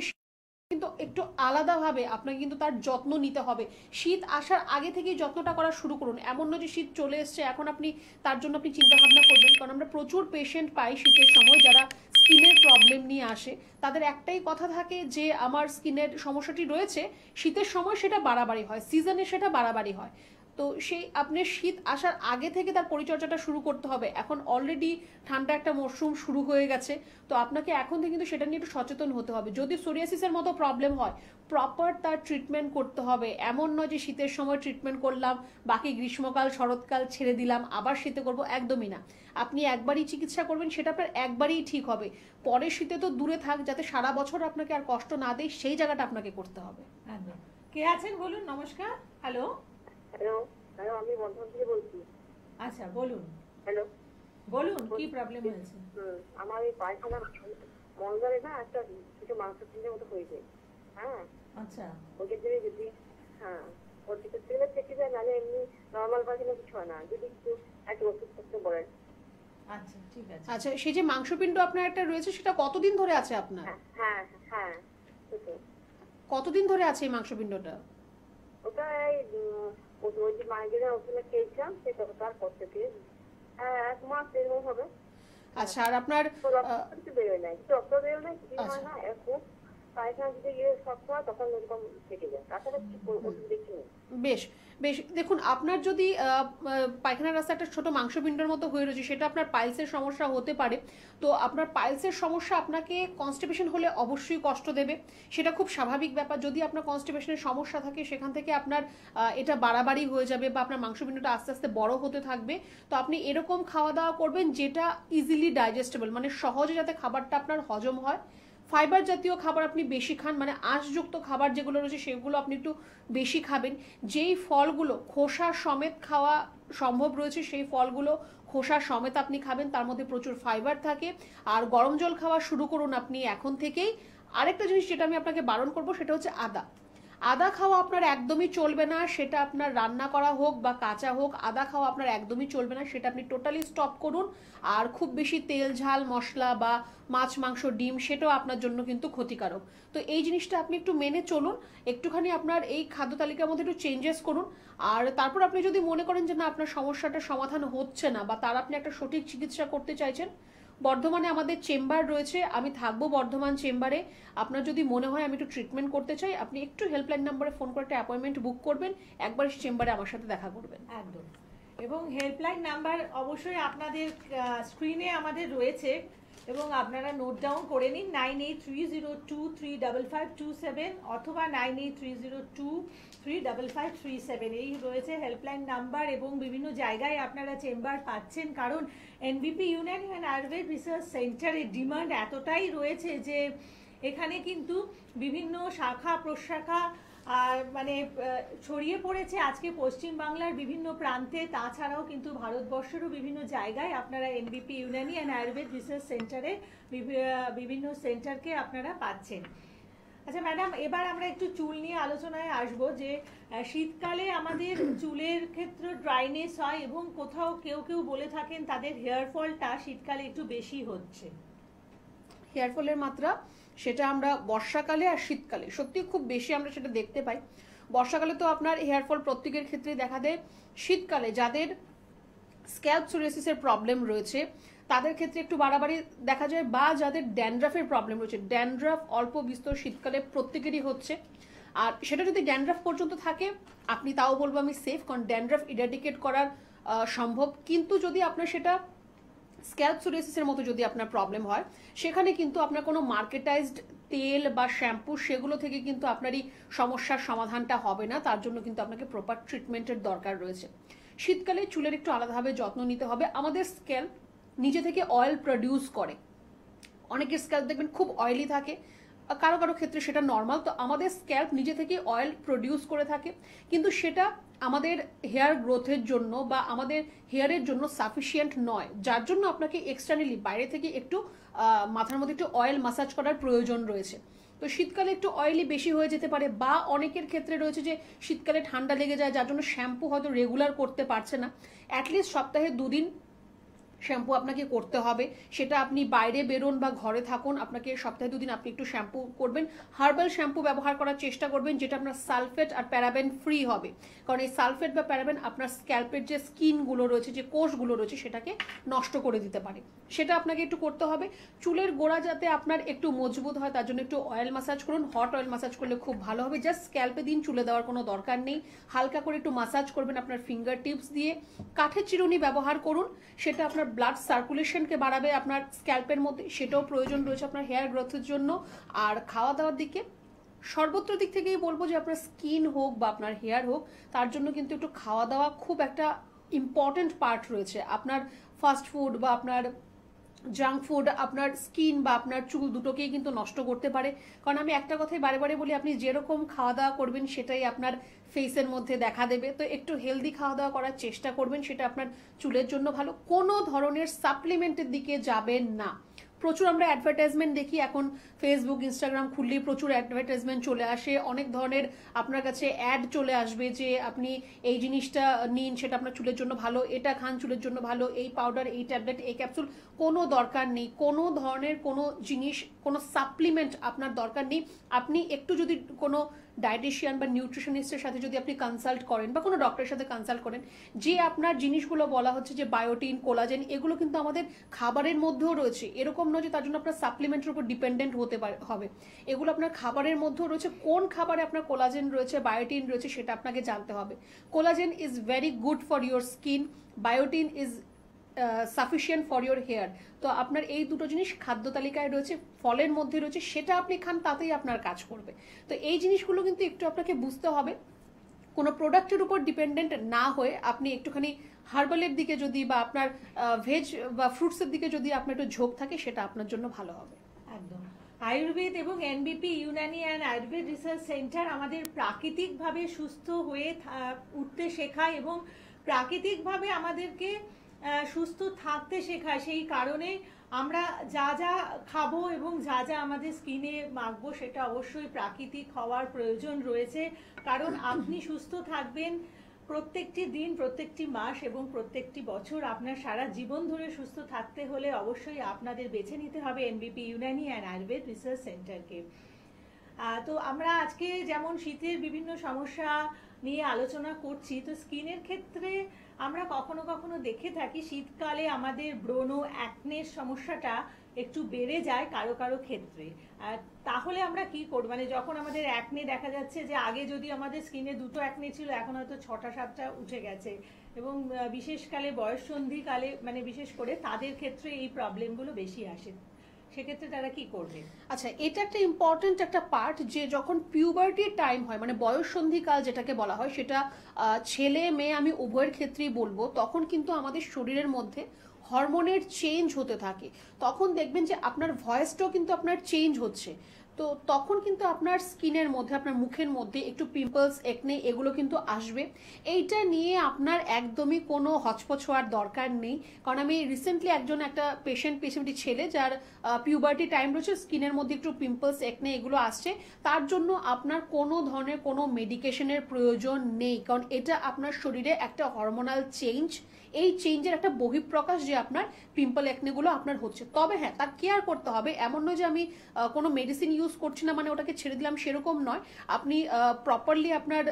কিন্তু একটু আলাদাভাবে আপনাকে কিন্তু তার যত্ন নিতে হবে। শীত আসার আগে থেকেই যত্নটা করা শুরু করুন। এমন নয় যে শীত চলে এসছে এখন আপনি তার জন্য আপনি চিন্তা ভাবনা করবেন। কারণ আমরা প্রচুর পেশেন্ট পাই শীতের সময় যারা স্কিনের প্রবলেম নিয়ে আসে। তাদের একটাই কথা থাকে যে আমার স্কিনের সমস্যাটি রয়েছে, শীতের সময় সেটা বাড়াবাড়ি হয়, সিজনে সেটা বাড়াবাড়ি হয়। তো সেই আপনার শীত আসার আগে থেকে তার পরিচর্যাটা শুরু করতে হবে। এখন অলরেডি ঠান্ডা একটা মরশুম শুরু হয়ে গেছে, তো আপনাকে এখন থেকে কিন্তু সেটা নিয়ে একটু সচেতন হতে হবে। যদি সোরিয়াসিসের মতো প্রবলেম হয়, প্রপার তার ট্রিটমেন্ট করতে হবে। এমন নয় যে শীতের সময় ট্রিটমেন্ট করলাম, বাকি গ্রীষ্মকাল শরৎকাল ছেড়ে দিলাম, আবার শীতে করব, একদমই না। আপনি একবারই চিকিৎসা করবেন, সেটা আপনার একবারই ঠিক হবে। পরের শীতে তো দূরে থাক, যাতে সারা বছর আপনাকে আর কষ্ট না দেয়, সেই জায়গাটা আপনাকে করতে হবে। একদম। কে আছেন বলুন? নমস্কার। হ্যালো। হ্যালো, হ্যালো, আমি বর্ধমান থেকে বলছি। আচ্ছা বলুন, হ্যালো, বলুন কি প্রবলেম হয়েছে? আমার এই পায়খানা মলদারে না একটা কিছু মাংস চিনের মতো হয়েছে। হ্যাঁ, আচ্ছা ওকে যদি যদি হ্যাঁ ওর দিকে তেলে থেকে যায়, নাহলে এমনি নর্মাল পায়খানা কিছু হয় না। যদি একটু একটা ওষুধ করতে বলেন। আচ্ছা ঠিক আছে। আচ্ছা, সেই যে মাংসপিণ্ড আপনার একটা রয়েছে, সেটা কতদিন ধরে আছে আপনার? হ্যাঁ হ্যাঁ হ্যাঁ, সেটাই। কতদিন ধরে আছে এই মাংসপিণ্ডটা? ওটা এই ওই যে মাইগ্রেনের ওষুধটা খেয়েছিলাম, সেটা তারপর থেকে 1 মাস এরকম হবে। আচ্ছা, আর আপনার তো রক্ত কিছু বেরোয় নাই, রক্ত বেরোয় নাই, কিছু হয় না। এখন পায়খানা যদি শক্ত হয় তখন এরকম থেকে যায়। তাছাড়া কিছু ওষুধ দেখছি না। বেশ বেশ, দেখুন আপনার যদি পায়খানার রাস্তা একটা ছোট মাংসপিণ্ডের মতো হয়ে রয়েছে, সেটা আপনার পাইলসের সমস্যা হতে পারে। তো আপনার পাইলসের সমস্যা আপনাকে কনস্টিপেশন হলে অবশ্যই কষ্ট দেবে, সেটা খুব স্বাভাবিক ব্যাপার। যদি আপনার কনস্টিপেশনের সমস্যা থাকে, সেখান থেকে আপনার এটা বাড়াবাড়ি হয়ে যাবে বা আপনার মাংসপিণ্ডটা আস্তে আস্তে বড় হতে থাকবে। তো আপনি এরকম খাওয়া দাওয়া করবেন যেটা ইজিলি ডাইজেস্টেবল, মানে সহজে যাতে খাবারটা আপনার হজম হয়। ফাইবার জাতীয় খাবার আপনি বেশি খান, মানে আঁশযুক্ত খাবার যেগুলো রয়েছে সেগুলো আপনি একটু বেশি খাবেন। যেই ফলগুলো খোসা সমেত খাওয়া সম্ভব রয়েছে, সেই ফলগুলো খোসা সমেত আপনি খাবেন, তার মধ্যে প্রচুর ফাইবার থাকে। আর গরম জল খাওয়া শুরু করুন আপনি এখন থেকেই। আরেকটা জিনিস যেটা আমি আপনাকে বারণ করব, সেটা হচ্ছে আদা। আদা খাওয়া আপনার একদমই চলবে না, সেটা আপনার রান্না করা হোক বা কাঁচা হোক, আদা খাওয়া আপনার একদমই চলবে না, সেটা আপনি টোটালি স্টপ করুন। আর খুব বেশি তেল ঝাল মশলা বা মাছ মাংস ডিম, সেটাও আপনার জন্য কিন্তু ক্ষতিকারক। তো এই জিনিসটা আপনি একটু মেনে চলুন, একটুখানি আপনার এই খাদ্য তালিকার মধ্যে একটু চেঞ্জেস করুন। আর তারপর আপনি যদি মনে করেন যে না, আপনার সমস্যাটা সমাধান হচ্ছে না বা তার আপনি একটা সঠিক চিকিৎসা করতে চাইছেন, বর্ধমানে আমাদের চেম্বার রয়েছে, আমি থাকবো বর্ধমান চেম্বারে। আপনার যদি মনে হয় আমি একটু ট্রিটমেন্ট করতে চাই, আপনি একটু হেল্পলাইন নাম্বারে ফোন করে একটা অ্যাপয়েন্টমেন্ট বুক করবেন, একবার চেম্বারে আমার সাথে দেখা করবেন। একদম। এবং হেল্পলাইন নাম্বার অবশ্যই আপনাদের স্ক্রিনে আমাদের রয়েছে, এবং আপনারা নোট ডাউন করে নিন 9830235527 অথবা 9830235537। এই রয়েছে হেল্পলাইন নাম্বার, এবং বিভিন্ন জায়গায় আপনারা চেম্বার পাচ্ছেন। কারণ এনবিপি ইউনানি অ্যান্ড আয়ুর্বেদ রিসার্চ সেন্টারের ডিমান্ড এতটাই রয়েছে যে এখানে কিন্তু বিভিন্ন শাখা প্রশাখা মানে ছড়িয়ে পড়েছে আজকে পশ্চিম বাংলার বিভিন্ন প্রান্তে। তাছাড়াও কিন্তু ভারতবর্ষেরও বিভিন্ন জায়গায় আপনারা এনবিপি ইউনানি অ্যান্ড আয়ুর্বেদ রিসার্চ সেন্টারে বিভিন্ন সেন্টারকে আপনারা পাচ্ছেন। আচ্ছা ম্যাডাম, এবার আমরা একটু চুল নিয়ে আলোচনায় আসবো। যে শীতকালে আমাদের চুলের ক্ষেত্রে ড্রাইনেস হয়, এবং কোথাও কেউ কেউ বলে থাকেন তাদের হেয়ার ফলটা শীতকালে একটু বেশি হচ্ছে। হেয়ার ফলের মাত্রা সেটা আমরা বর্ষাকালে আর শীতকালে সত্যি খুব বেশি আমরা সেটা দেখতে পাই। বর্ষাকালে তো আপনার হেয়ার ফল প্রত্যেকের ক্ষেত্রে দেখা দেয়। শীতকালে যাদের স্ক্যাল্প সোরিয়াসিসের প্রবলেম রয়েছে তাদের ক্ষেত্রে একটু বাড়াবাড়ি দেখা যায়, বা যাদের ড্যান্ড্রাফের প্রবলেম রয়েছে, ড্যান্ড্রাফ অল্প বিস্তর শীতকালে প্রত্যেকেরই হচ্ছে। আর সেটা যদি ড্যান্ড্রাফ পর্যন্ত থাকে, আপনি তাও বলবো আমি সেফ, কারণ ড্যান্ড্রাফ ইরাডিকেট করার সম্ভব। কিন্তু যদি আপনার সেটা স্ক্যাল্প সোরিয়াসিসের মতো যদি আপনার প্রবলেম হয়, সেখানে কিন্তু আপনার কোনো মার্কেটাইজড তেল বা শ্যাম্পু সেগুলো থেকে কিন্তু আপনার এই সমস্যার সমাধানটা হবে না। তার জন্য কিন্তু আপনাকে প্রপার ট্রিটমেন্টের দরকার রয়েছে। শীতকালে চুলের একটু আলাদাভাবে যত্ন নিতে হবে। আমাদের স্ক্যাল্প নিজে থেকে অয়েল প্রডিউস করে। অনেকের স্ক্যাল্প দেখবেন খুব অয়েলি থাকে, কারো কারো ক্ষেত্রে সেটা নর্মাল। তো আমাদের স্ক্যাল্প নিজে থেকে অয়েল প্রডিউস করে থাকে, কিন্তু সেটা আমাদের হেয়ার গ্রোথের জন্য বা আমাদের হেয়ারের জন্য সাফিসিয়েন্ট নয়, যার জন্য আপনাকে এক্সটার্নালি বাইরে থেকে একটু মাথার মধ্যে একটু অয়েল মাসাজ করার প্রয়োজন রয়েছে। তো শীতকালে একটু অয়েলি বেশি হয়ে যেতে পারে, বা অনেকের ক্ষেত্রে রয়েছে যে শীতকালে ঠান্ডা লেগে যায়, যার জন্য শ্যাম্পু হয়তো রেগুলার করতে পারছে না। অ্যাটলিস্ট সপ্তাহে 2 দিন শ্যাম্পু আপনাকে করতে হবে। সেটা আপনি বাইরে বেরোন বা ঘরে থাকুন, আপনাকে সপ্তাহে 2 দিন আপনি একটু শ্যাম্পু করবেন। হার্বাল শ্যাম্পু ব্যবহার করার চেষ্টা করবেন যেটা আপনার সালফেট আর প্যারাবেন ফ্রি হবে, কারণ এই সালফেট বা প্যারাবেন আপনার স্ক্যাল্পের যে স্কিনগুলো রয়েছে, যে কোষগুলো রয়েছে, সেটাকে নষ্ট করে দিতে পারে। সেটা আপনাকে একটু করতে হবে। চুলের গোড়া যাতে আপনার একটু মজবুত হয় তার জন্য একটু অয়েল মাসাজ করুন। হট অয়েল মাসাজ করলে খুব ভালো হবে। জাস্ট স্ক্যাল্পে দিন, চুলে দেওয়ার কোনো দরকার নেই। হালকা করে একটু মাসাজ করবেন আপনার ফিঙ্গার টিপস দিয়ে। কাঠের চিরুনি ব্যবহার করুন, সেটা আপনার ব্লাড সার্কুলেশনকে বাড়াবে আপনার স্ক্যাল্পের মধ্যে, সেটাও প্রয়োজন রয়েছে আপনার হেয়ার গ্রোথের জন্য। আর খাওয়া দাওয়ার দিকে সর্বত্র দিক থেকেই বলবো যে আপনার স্কিন হোক বা আপনার হেয়ার হোক, তার জন্য কিন্তু একটু খাওয়া দাওয়া খুব একটা ইম্পর্টেন্ট পার্ট রয়েছে। আপনার ফাস্ট ফুড বা আপনার জাঙ্ক ফুড আপনার স্কিন বা আপনার চুল দুটোকেই কিন্তু নষ্ট করতে পারে। কারণ আমি একটা কথাই বারে বারে বলি, আপনি যেরকম খাওয়া দাওয়া করবেন সেটাই আপনার ফেসের মধ্যে দেখা দেবে। তো একটু হেলদি খাওয়া দাওয়া করার চেষ্টা করবেন, সেটা আপনার চুলের জন্য ভালো। কোনো ধরনের সাপ্লিমেন্টের দিকে যাবেন না। প্রচুর আমরা অ্যাডভার্টাইজমেন্ট দেখি, এখন ফেসবুক ইনস্টাগ্রাম খুললেই প্রচুর অ্যাডভার্টাইজমেন্ট চলে আসে। অনেক ধরনের আপনার কাছে অ্যাড চলে আসবে যে আপনি এই জিনিসটা নিন, সেটা আপনার চুলের জন্য ভালো, এটা খান চুলের জন্য ভালো, এই পাউডার, এই ট্যাবলেট, এই ক্যাপসুল। কোনো দরকার নেই, কোনো ধরনের কোনো জিনিস, কোনো সাপ্লিমেন্ট আপনার দরকার নেই। আপনি একটু যদি কোনো ডায়েটিশিয়ান বা নিউট্রিশনিস্টের সাথে যদি আপনি কনসাল্ট করেন বা কোনো ডক্টরের সাথে কনসাল্ট করেন, যে আপনার জিনিসগুলো বলা হচ্ছে যে বায়োটিন, কোলাজেন, এগুলো কিন্তু আমাদের খাবারের মধ্যেও রয়েছে। এরকম নয় যে তার জন্য আপনার সাপ্লিমেন্টের উপর ডিপেন্ডেন্ট হতে হবে। এগুলো আপনার খাবারের মধ্যেও রয়েছে। কোন খাবারে আপনার কোলাজেন রয়েছে, বায়োটিন রয়েছে, সেটা আপনাকে জানতে হবে। Collagen is very good for your skin, biotin is sufficient for your hair. তো আপনার এই দুটো জিনিস খাদ্য তালিকায় রয়েছে, ফলের মধ্যে রয়েছে, সেটা আপনি খান, তাতেই আপনার কাজ করবে। তো এই জিনিসগুলো কিন্তু একটু আপনাকে বুঝতে হবে। কোনো প্রোডাক্টের উপর ডিপেন্ডেন্ট না হয়ে আপনি একটুখানি হার্বালের দিকে যদি বা আপনার ভেজ বা ফ্রুটসের দিকে যদি আপনার একটু ঝোঁক থাকে, সেটা আপনার জন্য ভালো হবে। একদম। আয়ুর্বেদ এবং এনবিপি Unani and Ayurveda research centre আমাদের প্রাকৃতিকভাবে সুস্থ হয়ে উঠতে শেখায় এবং প্রাকৃতিকভাবে আমাদেরকে সুস্থ থাকতে শেখায়। সেই কারণে আমরা যা যা খাবো এবং যা যা আমাদের স্কিনে মাখবো সেটা অবশ্যই প্রাকৃতিক হওয়ার প্রয়োজন রয়েছে। কারণ আপনি সুস্থ থাকবেন প্রত্যেকটি দিন, প্রত্যেকটি মাস এবং প্রত্যেকটি বছর। আপনার সারা জীবন ধরে সুস্থ থাকতে হলে অবশ্যই আপনাদের বেছে নিতে হবে NBP Unani and Ayurveda research সেন্টারকে। তো আমরা আজকে যেমন শীতের বিভিন্ন সমস্যা নিয়ে আলোচনা করছি, তো স্কিনের ক্ষেত্রে আমরা কখনো কখনো দেখে থাকি শীতকালে আমাদের ব্রণ, অ্যাকনের সমস্যাটা একটু বেড়ে যায় কারো কারো ক্ষেত্রে। তাহলে আমরা কি করব? মানে যখন আমাদের অ্যাকনে দেখা যাচ্ছে যে আগে যদি আমাদের স্কিনে 2টো অ্যাকনে ছিল, এখন হয়তো 6টা 7টা উঠে গেছে, এবং বিশেষকালে বয়ঃসন্ধিকালে মানে বিশেষ করে তাদের ক্ষেত্রে এই প্রবলেমগুলো বেশি আসে, সেক্ষেত্রে তারা কি করবে? আচ্ছা, এটা একটা ইম্পর্টেন্ট একটা পার্ট, যে যখন পিউবার্টি টাইম হয়, মানে বয়ঃসন্ধিকাল যেটাকে বলা হয়, সেটা ছেলে মেয়ে আমি উভয়ের ক্ষেত্রেই বলবো, তখন কিন্তু আমাদের শরীরের মধ্যে হরমোনের চেঞ্জ হতে থাকে। তখন দেখবেন যে আপনার ভয়েসটাও কিন্তু আপনার চেঞ্জ হচ্ছে। তো তখন কিন্তু আপনার স্কিনের মধ্যে, আপনার মুখের মধ্যে একটু পিম্পলস, একনে, এগুলো কিন্তু আসবে। এইটা নিয়ে আপনার একদমই কোনো হচপচ হওয়ার দরকার নেই। কারণ আমি রিসেন্টলি একটা পেশেন্টটি ছেলে, যার পিউবার্টি টাইম রয়েছে, স্কিনের মধ্যে একটু পিম্পলস, একনে এগুলো আসছে। তার জন্য আপনার কোনো ধরনের কোনো মেডিকেশনের প্রয়োজন নেই, কারণ এটা আপনার শরীরে একটা হরমোনাল চেঞ্জ। এই চেঞ্জের একটা বহিঃপ্রকাশ যে আপনার পিম্পল একনেগুলো আপনার হচ্ছে। তবে হ্যাঁ, তার কেয়ার করতে হবে। এমন নয় যে আমি কোনো মেডিসিন ইউজ করছি না মানে ওটাকে ছেড়ে দিলাম, সেরকম নয়। আপনি প্রপারলি আপনার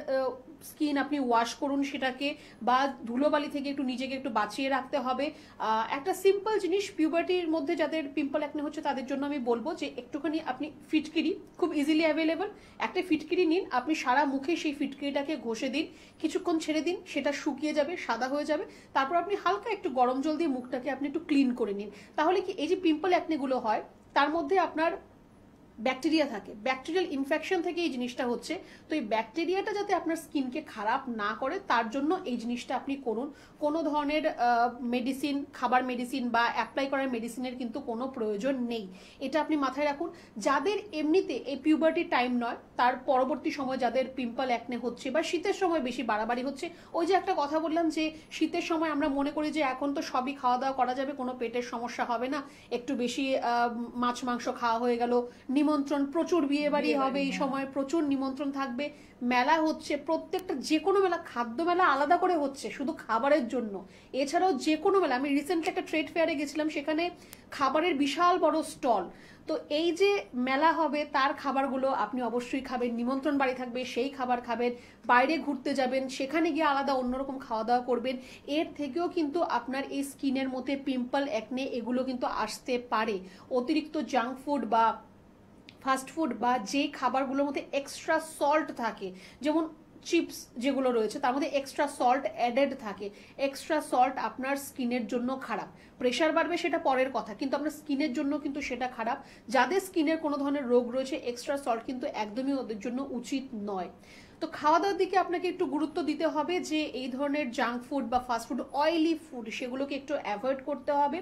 স্কিন আপনি ওয়াশ করুন সেটাকে, বা ধুলোবালি থেকে একটু নিজেকে একটু বাঁচিয়ে রাখতে হবে। একটা সিম্পল জিনিস, পিউবার্টির মধ্যে যাদের পিম্পল একনে হচ্ছে তাদের জন্য আমি বলবো যে একটুখানি আপনি ফিটকিরি, খুব ইজিলি অ্যাভেলেবল, একটা ফিটকিরি নিন, আপনি সারা মুখে সেই ফিটকিরিটাকে ঘষে দিন, কিছুক্ষণ ছেড়ে দিন, সেটা শুকিয়ে যাবে, সাদা হয়ে যাবে। তারপর আপনি হালকা একটু গরম জল দিয়ে মুখটাকে আপনি একটু ক্লিন করে নিন। তাহলে কি, এই যে পিম্পল একনেগুলো হয় তার মধ্যে আপনার ব্যাকটেরিয়া থাকে, ব্যাকটেরিয়াল ইনফেকশন থেকে এই জিনিসটা হচ্ছে। তো এই ব্যাকটেরিয়াটা যাতে আপনার স্কিনকে খারাপ না করে তার জন্য এই জিনিসটা আপনি করুন। কোনো ধরনের মেডিসিন, খাবার মেডিসিন বা অ্যাপ্লাই করার মেডিসিনের কিন্তু কোনো প্রয়োজন নেই, এটা আপনি মাথায় রাখুন। যাদের এমনিতে এই পিউবার্টি টাইম নয়, তার পরবর্তী সময় যাদের পিম্পল একনে হচ্ছে বা শীতের সময় বেশি বাড়াবাড়ি হচ্ছে, ওই যে একটা কথা বললাম যে শীতের সময় আমরা মনে করি যে এখন তো সবই খাওয়া দাওয়া করা যাবে, কোনো পেটের সমস্যা হবে না, একটু বেশি মাছ মাংস খাওয়া হয়ে গেল, নিমন্ত্রণ, প্রচুর বিয়ে বাড়ি হবে এই সময়, প্রচুর নিমন্ত্রণ থাকবে, মেলা হচ্ছে, প্রত্যেকটা যে কোনো মেলা, খাদ্য মেলা আলাদা করে হচ্ছে শুধু খাবারের জন্য, এছাড়াও যে কোনো মেলা, আমি রিসেন্টলি একটা ট্রেড ফেয়ারে গেছিলাম, সেখানে খাবারের বিশাল বড় স্টল। তো এই যে মেলা হবে তার খাবারগুলো আপনি অবশ্যই খাবেন, নিমন্ত্রণ বাড়ি থাকবে সেই খাবার খাবেন, বাইরে ঘুরতে যাবেন সেখানে গিয়ে আলাদা অন্যরকম খাওয়া দাওয়া করবেন, এর থেকেও কিন্তু আপনার এই স্কিনের মধ্যে পিম্পল, অ্যাকনে এগুলো কিন্তু আসতে পারে। অতিরিক্ত জাঙ্ক ফুড বা ফাস্ট ফুড বা যে খাবারগুলোর মধ্যে এক্সট্রা সল্ট থাকে, যেমন চিপস যেগুলো রয়েছে তার মধ্যে এক্সট্রা সল্ট অ্যাডেড থাকে, এক্সট্রা সল্ট আপনার স্কিনের জন্য খারাপ। প্রেশার বাড়বে সেটা পরের কথা, কিন্তু আপনার স্কিনের জন্য কিন্তু সেটা খারাপ। যাদের স্কিনের কোনো ধরনের রোগ রয়েছে এক্সট্রা সল্ট কিন্তু একদমই ওদের জন্য উচিত নয়। তো খাওয়া দাওয়ার দিকে আপনাকে একটু গুরুত্ব দিতে হবে যে এই ধরনের জাঙ্ক ফুড বা ফাস্ট ফুড, অয়েলি ফুড সেগুলোকে একটু অ্যাভয়েড করতে হবে।